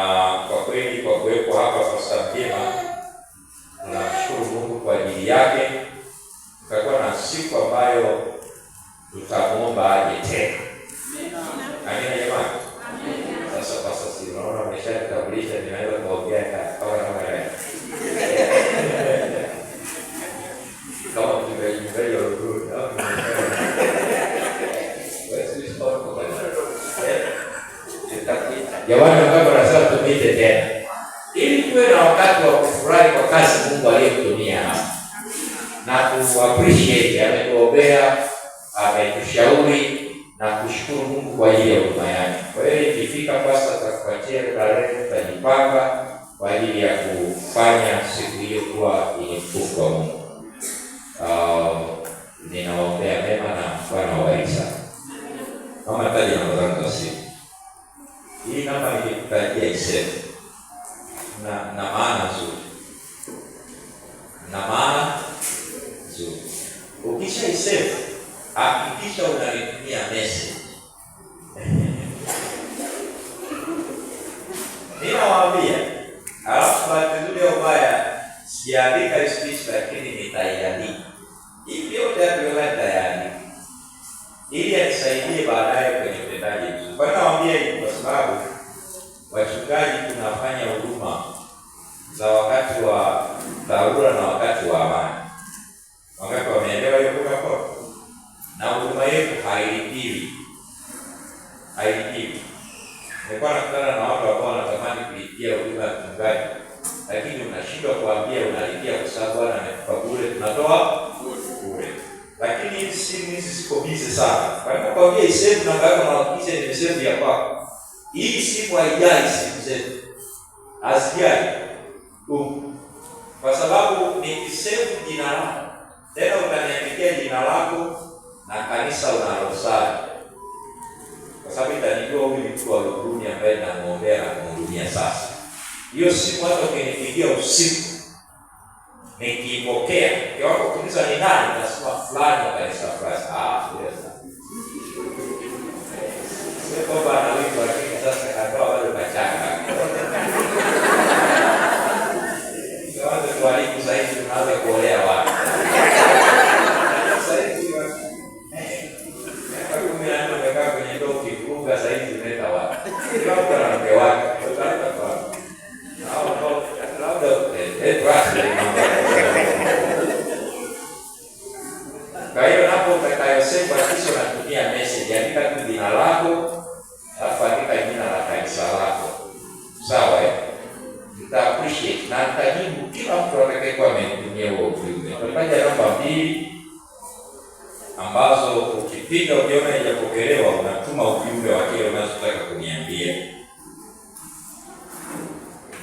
kwa kweli kwa kuwepo hapa Pastor Mjema, tunamshukuru Mungu kwa ajili yake. Tutakuwa na siku ambayo tutamuomba aje tena. Amina jamani. Sasa si unaona umeshatambulisha, ninaweza kuongea kama wewe. Kama mchungaji wa Lulu. Jamani, kama sasa tupite tena, ili tuwe na wakati wa kufurahi kwa kazi Mungu aliyotutumia hapa na ku-appreciate. Ametuombea, ametushauri na kushukuru Mungu kwa ajili ya huduma yake. Kwa hiyo ikifika Pastor tutakupatia tarehe, tutajipanga kwa ajili ya kufanya siku hiyo kuwa yenye utukufu wa Mungu. Ninawaombea mema na Bwana awabariki sana. Mama taji na mwanangu siku. Hii namba nilikutajia iseme na maana nzuri. Na maana nzuri. Ukisha iseme, hakikisha unalitumia message. Ninawaambia, alafu bahati nzuri au mbaya, sijaandika speech lakini nitaiandika. Hivi yote hapo nitaiandika, ili anisaidie baadaye kwenye utendaji mzuri. Kwa nini nawaambia hivi? Kwa sababu wachungaji tunafanya huduma za wakati wa dharura na wakati wa amani. Wakati wameelewa hiyo kwa na huduma yetu hailipiwi. Nilikuwa nakutana na watu ambao wanatamani kulipia huduma ya mchungaji, lakini unashindwa kuambia unalipia kwa sababu Bwana amekupa bure, tunatoa bure. Lakini hizi simu hizi ziko busy sana. Kwa nini nakwambia iseme namba yako na hakikisha ni save ya kwako. Hii simu haijai simu zetu. Asijai. Kwa sababu nikisave jina lako Tena utaniandikia jina lako na kanisa unalosali, kwa sababu itanijua huyu mtu wa huduma ambaye namuombea na kumhudumia sasa. Hiyo siku hata ukinipigia usiku nikipokea, kiwako kuuliza ni nani, nasema fulani wa kanisa fulani. Yes. Sio kwamba anaweza, lakini sasa katoa bado kachanga. Watu tuwaliku zaidi tunaweza kuolea watu. Zaidi watu. Kama mimi namekaa kwenye ndoki kuruga zaidi zinaenda watu. Kila mtu ana mke wake. Tutaleta kwa. Hao labda kwa hiyo napo utakayosema kisha unatumia message, andika tu jina lako, alafu andika jina la kanisa lako. Sawa Nita appreciate na nitajibu kila mtu atakayekuwa amenitumia huo ujumbe. Tutaja namba 2 ambazo ukipiga ukiona haijapokelewa unatuma ujumbe wa kile unachotaka kuniambia.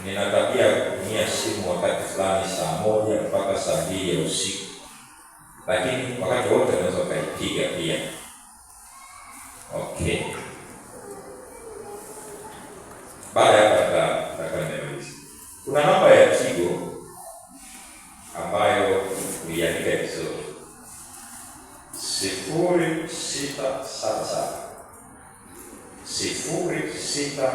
Nina tabia ya kutumia simu wakati fulani saa 1 mpaka saa 2 ya usiku. Lakini wakati wote unaweza ukaipiga pia. Okay. Baada ya hapa kuna namba ya Tigo ambayo uliandika vizuri. 0677 087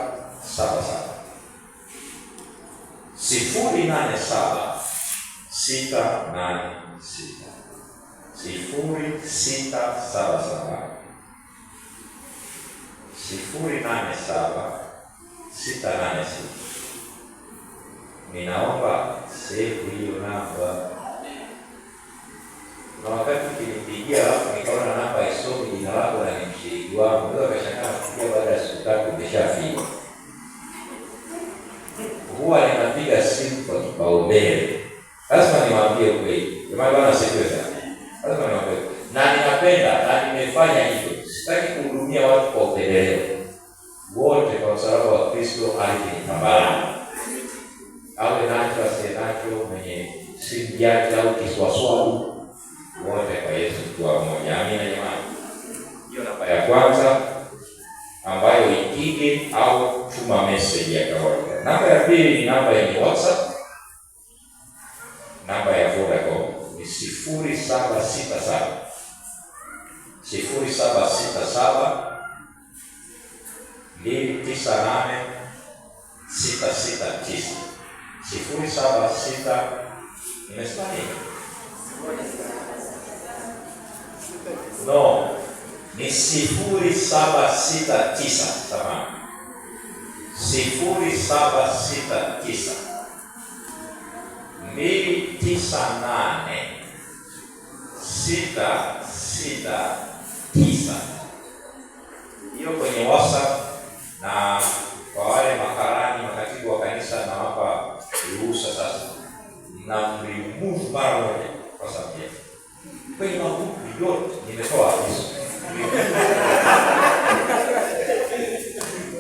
686 0677 087 686. Ninaomba save hiyo namba. Na wakati ukinipigia alafu nikaona namba isomi jina lako na ni mshiriki wangu, ndio akashangaa kupigia baada ya siku 3 umeshafika. Huwa ninapiga simu kwa kipaumbele. Lazima niwaambie kweli. Jamani bwana siku sana. Lazima niwaambie. Na ninapenda na nimefanya hivyo. Sitaki kuhudumia watu kwa upendeleo. Wote kwa msalaba wa Kristo alinipambana. Awe nacho asiyenacho, mwenye simu yake au kiswaswali, wote kwa Yesu kwa moja. Amina jamani. Hiyo namba ya kwanza ambayo ipige au tuma message ya kawaida. Namba ya pili ni namba ya WhatsApp. Namba ya Vodacom ni 0767 298 669 076 nimesema nini? No, ni 0769 tamam. 0769 298 669. Hiyo kwenye WhatsApp. Na kwa wale makarani makatibu wa kanisa na hapa ruhusa sasa na mrimove mara moja kwa sababu kwenye magrupu yote nimetoa hizo.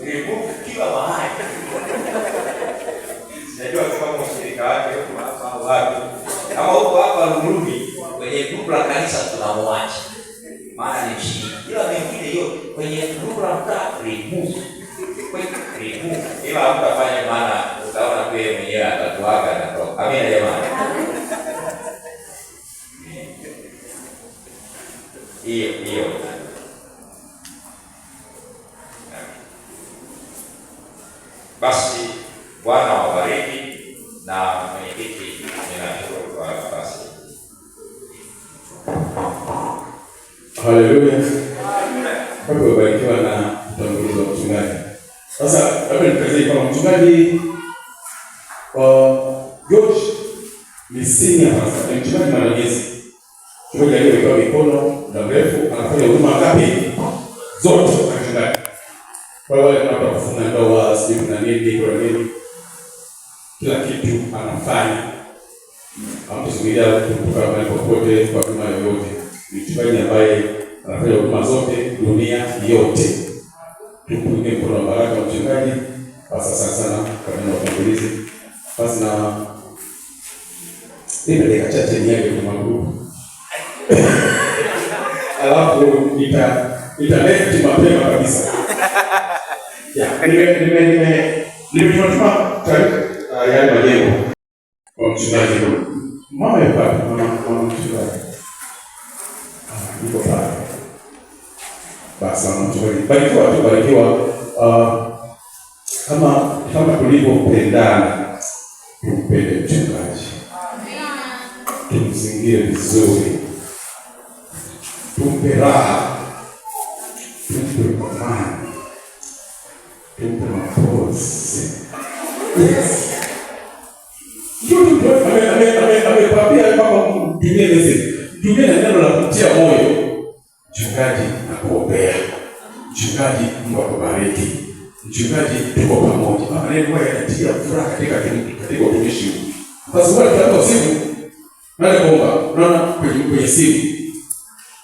Remove kila mahali. Sijajua kama mshirika wake huko hapa wapi. Kama huko hapa Lulumi kwenye grupu la kanisa tunamwacha. Maana ni mshirika. Ila mengine yote kwenye grupu la mtaa remove. Ila hamtafanya maana utaona kwa yeye mwenyewe atatuaga na toka. Amina jamani. Hiyo. Basi Bwana wabariki na mwenyekiti ninashukuru kwa nafasi. Haleluya. Kwa kubarikiwa na utambulisho wa mchungaji. Sasa labda nikazie kama mchungaji George ni senior pastor, ni mchungaji mwandamizi. Mchungaji aliyewekewa mikono muda mrefu, anafanya huduma ngapi? Zote za mchungaji. Kwa wale tunataka kufunga ndoa, sijui na nini, kwa nini. Kila kitu anafanya. Hamtusubiria kutoka mahali popote kwa huduma yoyote. Ni mchungaji ambaye anafanya huduma zote dunia yote. Tupunge mkono wa baraka wa mchungaji. Basi sana kwa neno la utangulizi. Basi na dakika chache niage kwa magrupu. Alafu nitaleti mapema kabisa. Ya, nimetuma taarifa ya majengo kwa mchungaji. Mama yuko wapi? Mama mchungaji. Yuko pale. Basi mama mchungaji. Barikiwa. Kama tulivyopendana, tumpende mchungaji. Tumzingire vizuri. Tumpe raha. Tumpe amani. Tumpe mapozi. Yes. Amekwambia kama tumie message. Tumie neno la kutia moyo. Mchungaji nakuombea. Mchungaji Mungu akubariki. Mchungaji tuko pamoja. Maneno haya yanatia furaha katika utumishi huu. Kwa sababu tunatoa simu. Nani kuomba? Unaona kwenye simu.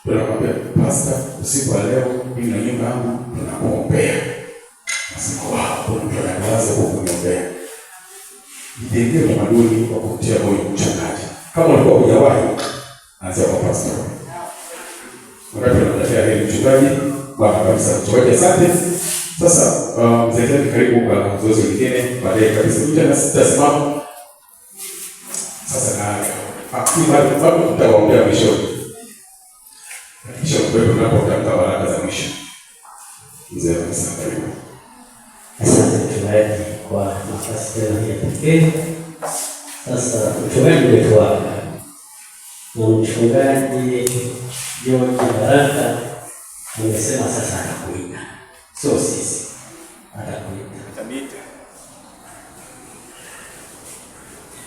Tunakwambia pastor, usiku wa leo mimi na nyumba yangu tunakuombea. Nasema wow, kuna mtu anaanza kukuombea. Ndio tamaduni wa kutia moyo mchungaji. Kama ulikuwa hujawahi, anza kwa pastor. Wakati tunatakia heri mchungaji, bwana kabisa mchungaji asante. Sasa mzee karibu kwa zoezi lingine, baadaye kabisa tutasimama. Sasa na bado tutawaombea mwisho. Kisha wewe unapotamka baraka za mwisho. Mzee kabisa karibu. Asante mchungaji kwa nafasi tena ya pekee. Sasa mchungaji wetu hapa na mchungaji George Baraka amesema sasa atakuita, sio sisi, atakuita.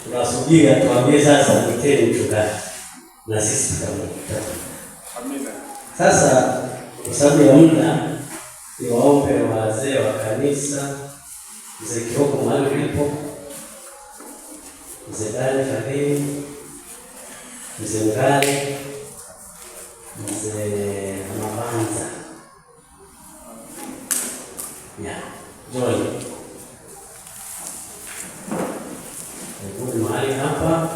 Tunasubiri atuambie sasa mwiteni mchungaji na sisi tutamuita. Amina. Sasa kwa sababu ya muda niwaombe wazee wa kanisa, mzee Kioko mahali ulipo, mzee Dani Fadhili, mzee Ngale, mzee Mabanza, ya John, karibuni mahali hapa.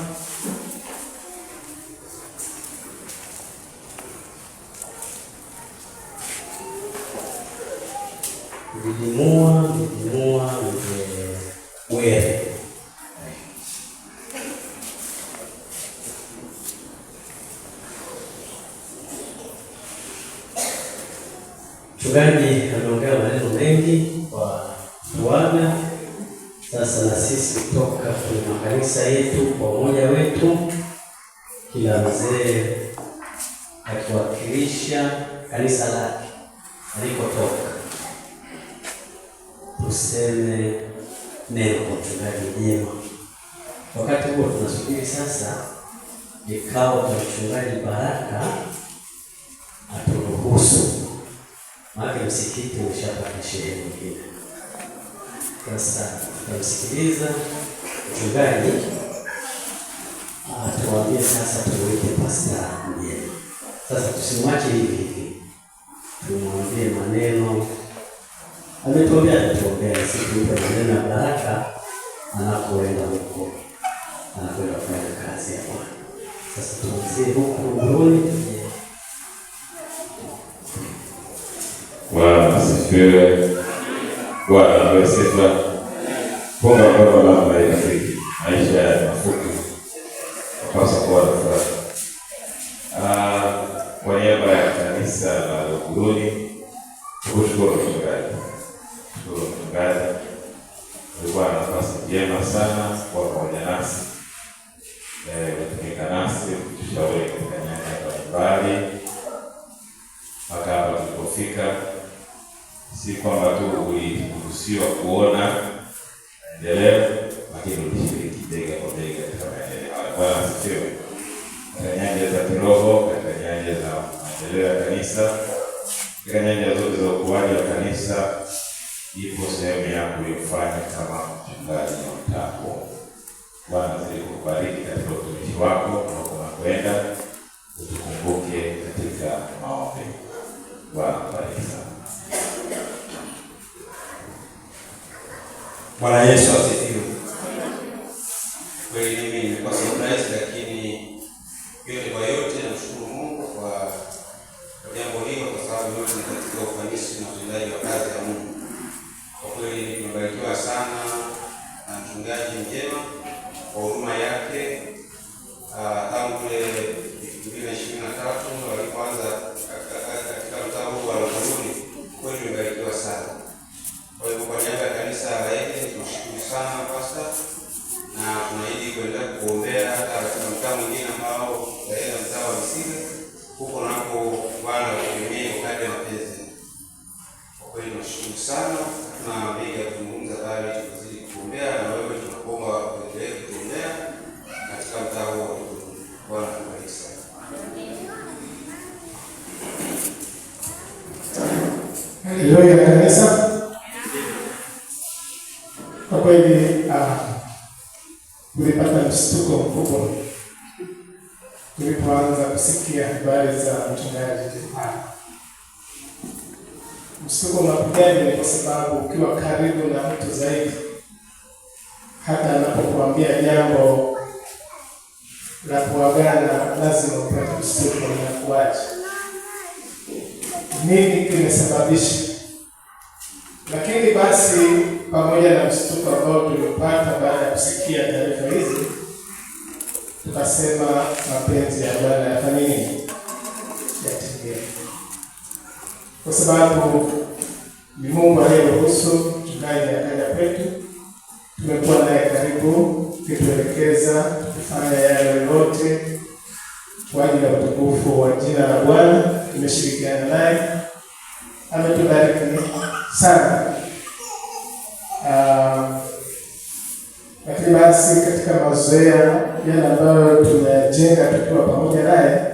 Vidimua mzee Were. Mchungaji ameongea maneno mengi kwa Bwana. Sasa na sisi kutoka kwenye makanisa yetu kwa umoja wetu, kila mzee akiwakilisha kanisa lake alikotoka, tuseme neno kwa mchungaji jema. Wakati huo tunasubiri sasa vikao vya mchungaji Baraka aturuhusu, maana msikiti umeshapata sherehe nyingine. Sasa tunamsikiliza mchungaji atuambie sasa tuweke pasta mjeni. Sasa tusimwache hivi, tumwambie maneno ametuambia, atatuombea siku ile maneno ya baraka anapoenda huko, anakwenda kufanya kazi ya Bwana. Sasa tuanzie huko mbinguni. Bwana asifiwe. Bwana asifiwe. Funga kwa Baba ya rafiki. Maisha ya mafupi. Kupasa kwa furaha. Kwa niaba ya kanisa la Luguruni, tukushukuru mchungaji. Ulikuwa na nafasi njema sana kwa pamoja nasi. Kutumika nasi, kutushauri katika nyanja mbalimbali. Mpaka hapa tulipofika, si kwamba tu uliruhusiwa kuona maendeleo, lakini ulishiriki bega kwa bega katika maendeleo. Bwana asifiwe. Katika nyanja za kiroho, katika nyanja za maendeleo ya kanisa, katika nyanja zote za ukuaji wa kanisa, ipo sehemu yako uliyofanya kama mchungaji wa mtako. Bwana azidi kukubariki katika utumishi wako unapokwenda, utukumbuke katika maombi. Bwana bariki sana. Bwana Yesu asifiwe. Kweli mimi nimekuwa surprise, lakini yote kwa yote namshukuru Mungu Haleluya kanisa. Kwa kweli tulipata mshtuko mkubwa tulipoanza kusikia habari za mchungaji Kipara. Mshtuko unakujaje? Ni kwa sababu ukiwa karibu na mtu zaidi, hata anapokuambia jambo la kuagana lazima upate mshtuko na kuacha. Nini kimesababisha? Lakini basi pamoja na mshtuko ambao tulipata baada ya kusikia taarifa hizi, tukasema mapenzi ya Bwana yafanye nini? Yatimie. Kwa sababu ni Mungu aliyeruhusu mchungaji akaja kwetu. Tumekuwa naye karibu, kituelekeza tukifanya yale yote kwa ajili ya utukufu wa jina la Bwana. Tumeshirikiana naye, ametubariki sana. Lakini basi katika mazoea yale ambayo tumejenga tukiwa pamoja naye,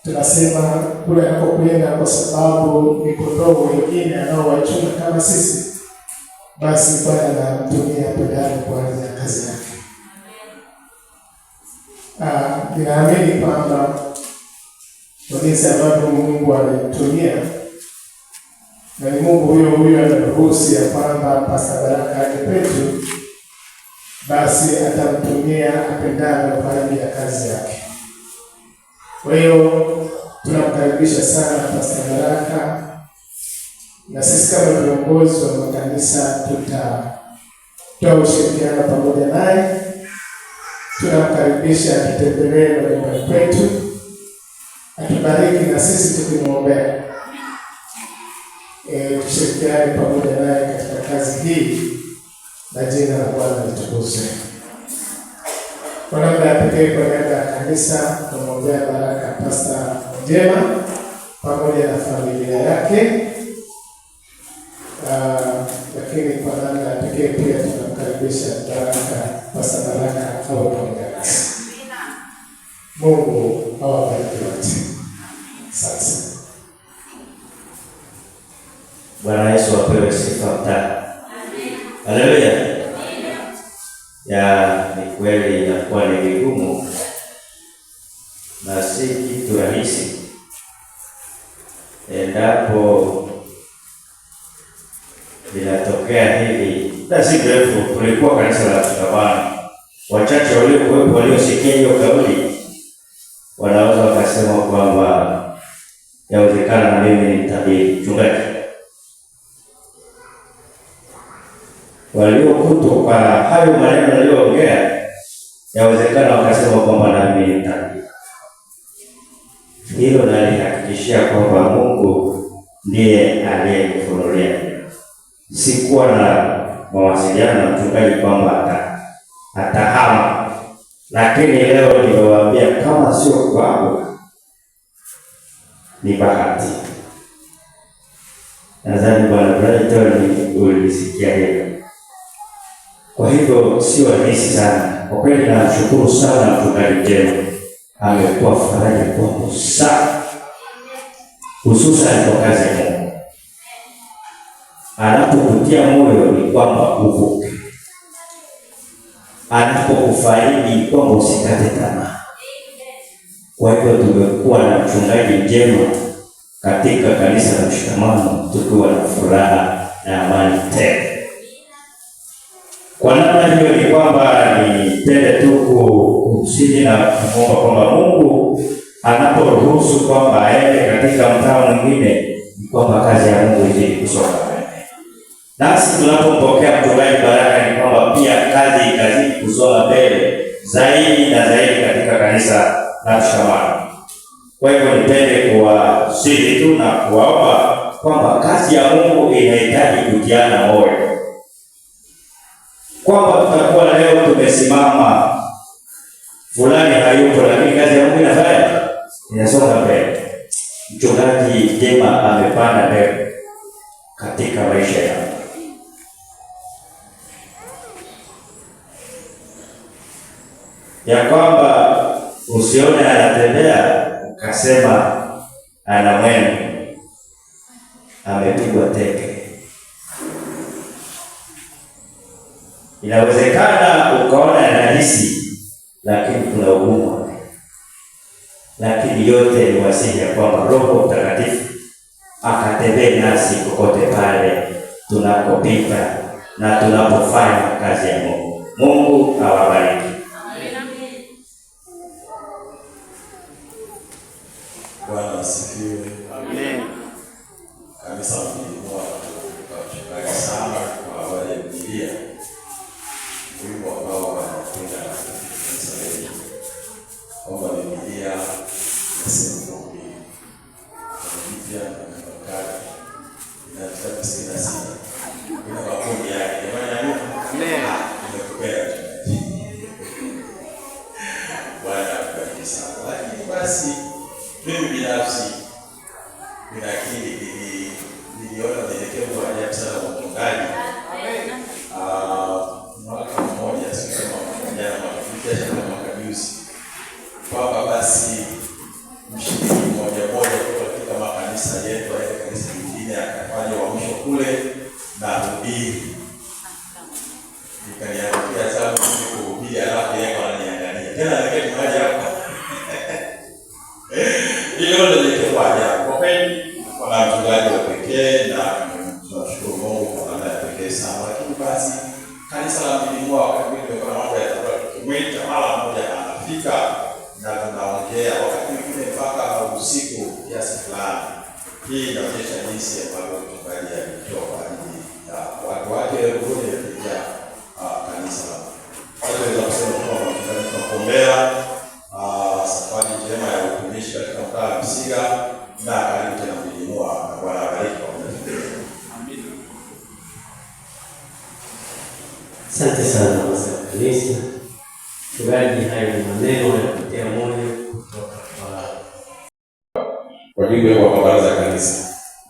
tunasema kule anapokwenda, kwa sababu ni kondoo wengine anaowachunga kama sisi, basi Bwana anamtumia pedali kwa ajili ya kazi yake. Ninaamini kwamba jinsi ambavyo Mungu alitumia, na ni Mungu huyo anaruhusu ya kwamba Pastor Baraka aje kwetu, basi atamtumia apendavyo kwa ajili ya kazi yake. Kwa hiyo tunamkaribisha sana Pastor Baraka, na sisi kama viongozi wa makanisa tutatoa ushirikiano pamoja naye. Tunamkaribisha atutembelee nyumbani kwetu, atubariki na sisi tukimwombea. Tushirikiane pamoja naye katika kazi hii, na jina la Bwana litukuzwe. Kwa namna ya pekee, kwa niaba ya kanisa tunamwombea baraka Pastor Njema pamoja na familia yake. Lakini kwa namna ya pekee pia tunamkaribisha baraka Pastor Baraka au pamoja nasi. Mungu awabariki wote. Asante. Bwana Yesu apewe sifa mtaa. Haleluya. Ni kweli inakuwa ni vigumu na si kitu rahisi endapo linatokea hivi. Na si mrefu kulikuwa kanisa la Mshikamano, wachache waliokuwepo waliosikia hiyo kauli wanaweza wakasema kwamba yawezekana na mimi ni tabiri mchungaji. Waliokutwa kwa hayo maneno niliyoongea yawezekana wakasema kwamba na mimi ni tabiri. Hilo nalihakikishia kwamba Mungu ndiye aliyenifunulia. Sikuwa na mawasiliano na mchungaji kwamba atahama, lakini leo nimewaambia kama sio kwangu ni bahati. Nadhani Bwana Brighton ulisikia hilo. Kwa hivyo sio rahisi sana. Kwa kweli namshukuru sana mchungaji Njema. Amekuwa faraja kwangu sana, hususan kwa kazi ya Mungu. Anapokutia moyo ni kwamba uvuke, anapokufariji kwamba usikate tamaa. Kwa hivyo tumekuwa na mchungaji Njema katika kanisa la Mshikamano, tukiwa na furaha na amani tele. Kwa namna hiyo ni kwamba nipende tu kusiji na kuomba kwamba Mungu anaporuhusu kwamba aende katika mtaa mwingine, ni kwamba kazi ya Mungu izidi kusonga mbele. Nasi tunapompokea mchungaji Baraka ni kwamba pia kazi ikazidi kusonga mbele zaidi na zaidi katika kanisa la Mshikamano. Kwa hivyo nipende kuwasihi tu na kuwaomba kwamba kazi ya Mungu inahitaji kutiana moyo, kwamba tutakuwa leo tumesimama, fulani hayupo, lakini kazi ya Mungu inasonga mbele. Mchungaji Njema amepanda mbele katika maisha yako. Ya kwamba usione anatembea ukasema ana mwendo. amepigwa teke. Inawezekana ukaona rahisi, lakini kuna ugumu wake. Lakini yote ni wasihi ya kwamba Roho Mtakatifu akatembee nasi kokote pale tunapopita na tunapofanya kazi ya Mungu. Mungu awabariki. Bwana asifiwe. Amen. Kanisa mlikuwa tunashukuru sana kwa habari ya Biblia. Wimbo ambao wanakwenda kanisa letu. Kwamba Biblia ni sehemu mbili. Biblia na Kale. Ina kitabu 66. Ina makundi yake. Jamani, nimekupenda mchungaji. Bwana akubariki sana. Lakini basi mimi binafsi niliona mwelekezo wa ajabu sana wa mchungaji. Mwaka mmoja sikisema mwaka juzi kwamba basi mshiriki mmoja katika makanisa yetu aende kanisa lingine akafanya uamsho kule na hubiri. Nikaniandikia zangu kuhubiri, alafu yeye ananiangalia tena niketi moja hapa. Hilo ndio lilikuwa kwa kweli kwa mchungaji wa pekee, na tunashukuru Mungu kwa namna ya pekee sana. Lakini basi kanisa la Mlimwa wakati mwingine kwa mambo ya tukimwita mara moja anafika na tunaongea, wakati mwingine mpaka usiku kiasi fulani. Hii inaonyesha jinsi ambavyo mchungaji alitoa kwa ajili ya watu wake wote kuja kanisa la. Tunaweza kusema kwamba mchungaji tunakuombea safari njema ya utumishi katika mtaa wa Msiga na karibu tena Mlimwa. Bwana awabariki kwa muda. Amina. Asante sana kanisa. Mchungaji, hayo ni maneno ya kutia moyo kutoka kwa wajumbe wa baraza ya kanisa.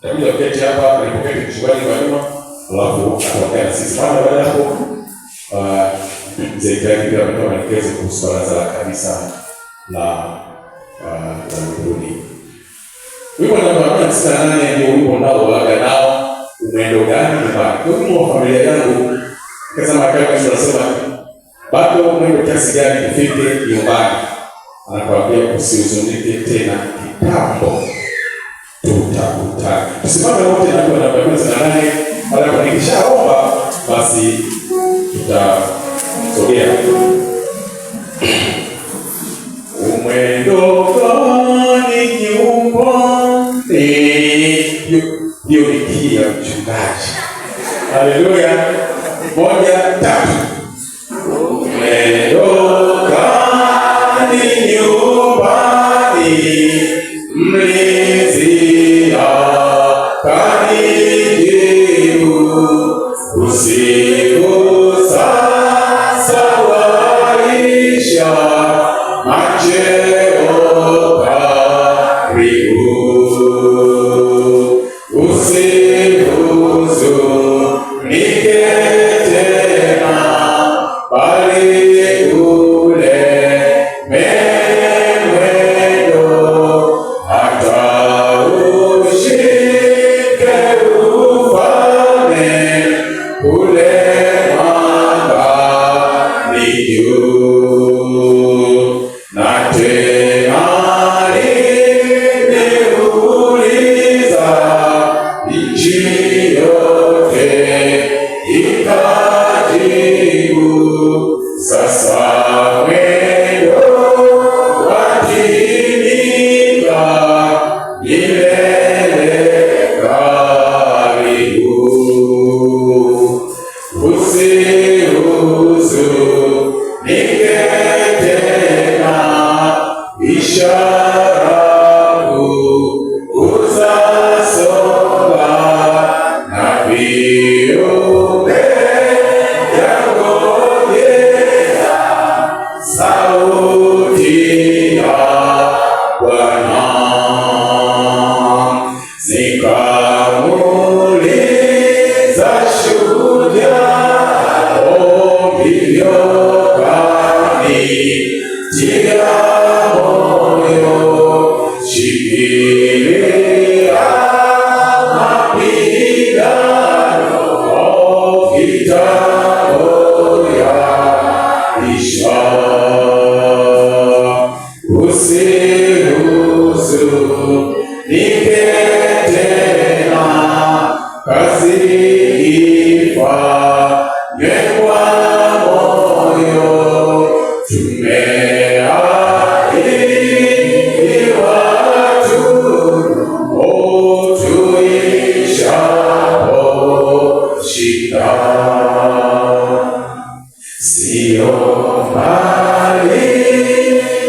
Takuja kuketi hapa alipoketi mchungaji wa nyuma, alafu ataongea na sisi. Baada ya hapo mzee Kaki pia ametoa maelekezo kuhusu baraza la kanisa la Mbuni. Wimbo namba 58 ndio wimbo nao waaga nao umeenda gani nyumbani. Kwa wimbo wa familia yangu kasema kaka tunasema bado mwendo kiasi gani tufike nyumbani. Anakuambia usihuzunike tena, kitambo tutakutana. Tusimame wote na kwa namba 58. Baada ya nikishaomba basi tutasogea. Umwendo gani nyumbani, hiyo ni kii ya mchungaji. Haleluya. 1, 3. Umwendo gani nyumbani, mlinzi akanijibu, usiku sasa waisha, macheo karibu, usihuzunike tena, bali mwendo hata ushike ufalme kule angani juu. Na tena nimeuliza nchi yote ikajibu, sasa mwendo watimika, milele karibu. Usihuzunike tena, ishara uzasonga, na viumbe vyangojea sauti ya Bwana. Nikamuuliza shujaa, hivyo kanitia moyo, shikilia mapi tena kazi ifanywe kwa moyo, tumeahidiwa tuishapo shida. Sio mbali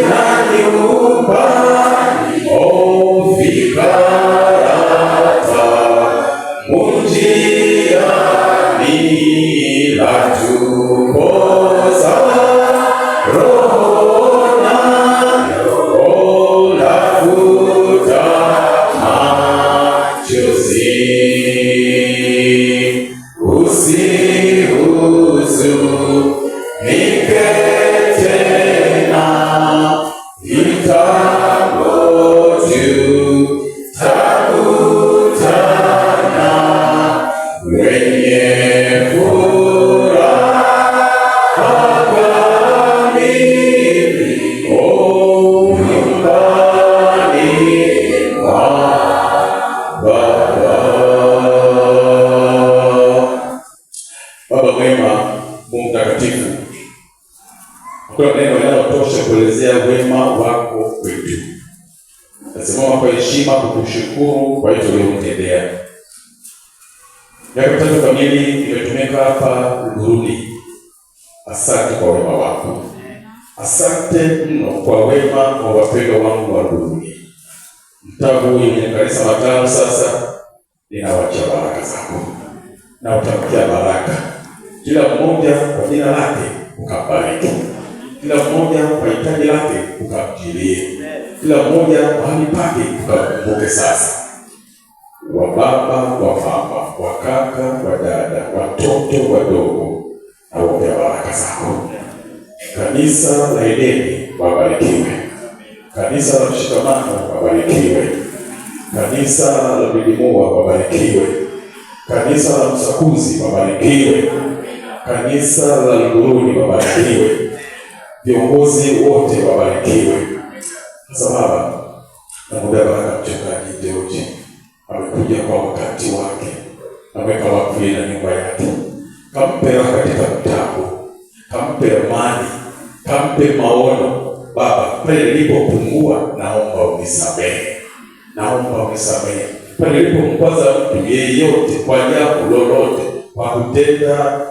na nyumbani, fika hata njiani, latupoza roho nayo lafuta machozi. Usihuzunike tena, tutakutana wenye furaha kamili, nyumbani mwa Baba. Baba mwema, Mungu mtakatifu, kuna neno linalotosha kuelezea wema wako kwetu. Nasimama kwa heshima kukushukuru kwa hicho uliyotendea. Miaka mitatu kamili imetumika hapa Luguruni. Asante kwa wema wako. Asante mno kwa wema wa wapendwa wangu wa Luguruni. Mtaa huu wenye kanisa matano sasa, ninawachia baraka zako. Na utakia baraka. Kila mmoja kwa jina lake ukabariki. Kila mmoja kwa hitaji lake ukamjilie. Kila mmoja mahali pake ukakumbuke sasa. Wa baba, wa mama, wa kaka, wa dada, watoto wadogo, na waombea baraka zako. Kanisa la Edeni wabarikiwe. Kanisa la Mshikamano wabarikiwe. Kanisa la Bidimua wabarikiwe. Kanisa la Msakuzi wabarikiwe. Kanisa la Luguruni wabarikiwe. Viongozi wote wabarikiwe. Sasa Baba, naomba baraka mchungaji George. Amekuja kwa wakati wake. Ameweka wakfu na nyumba yake. Kampe raha katika mtambo. Kampe amani. Kampe maono. Baba, pale nilipopungua naomba unisamehe. Naomba unisamehe. Pale nilipomkwaza mtu yeyote kwa jambo lolote, kwa kutenda,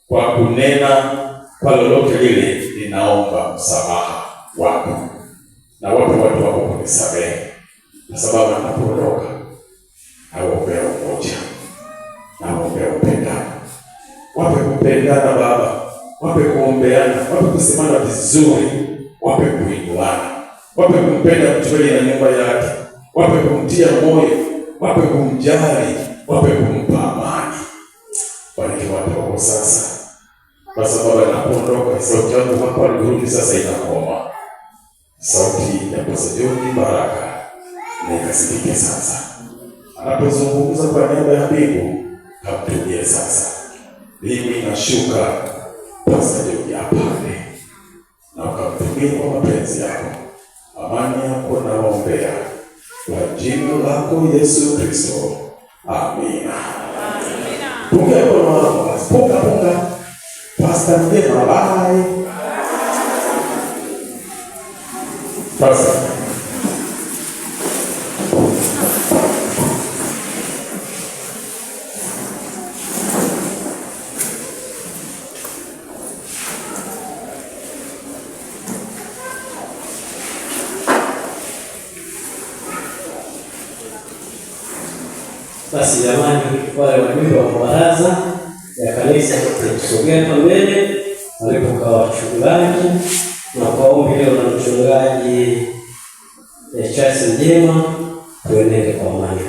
kwa kunena, kwa lolote lile, ninaomba msamaha wako. Na wape watu wako kunisamehe. Kwa sababu napoondoka, naombea umoja, naombea upendano. Wape kupendana Baba, wape kuombeana, wape kusemana vizuri, wape kuinuana, wape kumpenda mtu na nyumba yake, wape kumtia moyo, wape kumjali, wape kumpa amani. Bariki watu wako sasa. Kwa sababu napoondoka, sauti yangu hapa Luguruni sasa inakoma. Sauti ya Pastor John Baraka na ikasikike sasa. Anapozungumza kwa niaba ya mbingu, kamtumie sasa. Mimi nashuka, Pastor John apande. Na ukamtumie kwa mapenzi yako. Amani yako na waombea. Kwa jina lako Yesu Kristo. Amina. Punga mkono wako. Punga. Pastor Mjema, bye. Pastor. Basi jamani, wale wajumbe wa baraza ya kanisa tusogea mbele walipokaa wachungaji, na kwa ombi leo na mchungaji Charles Mjema, tuenende kwa amani.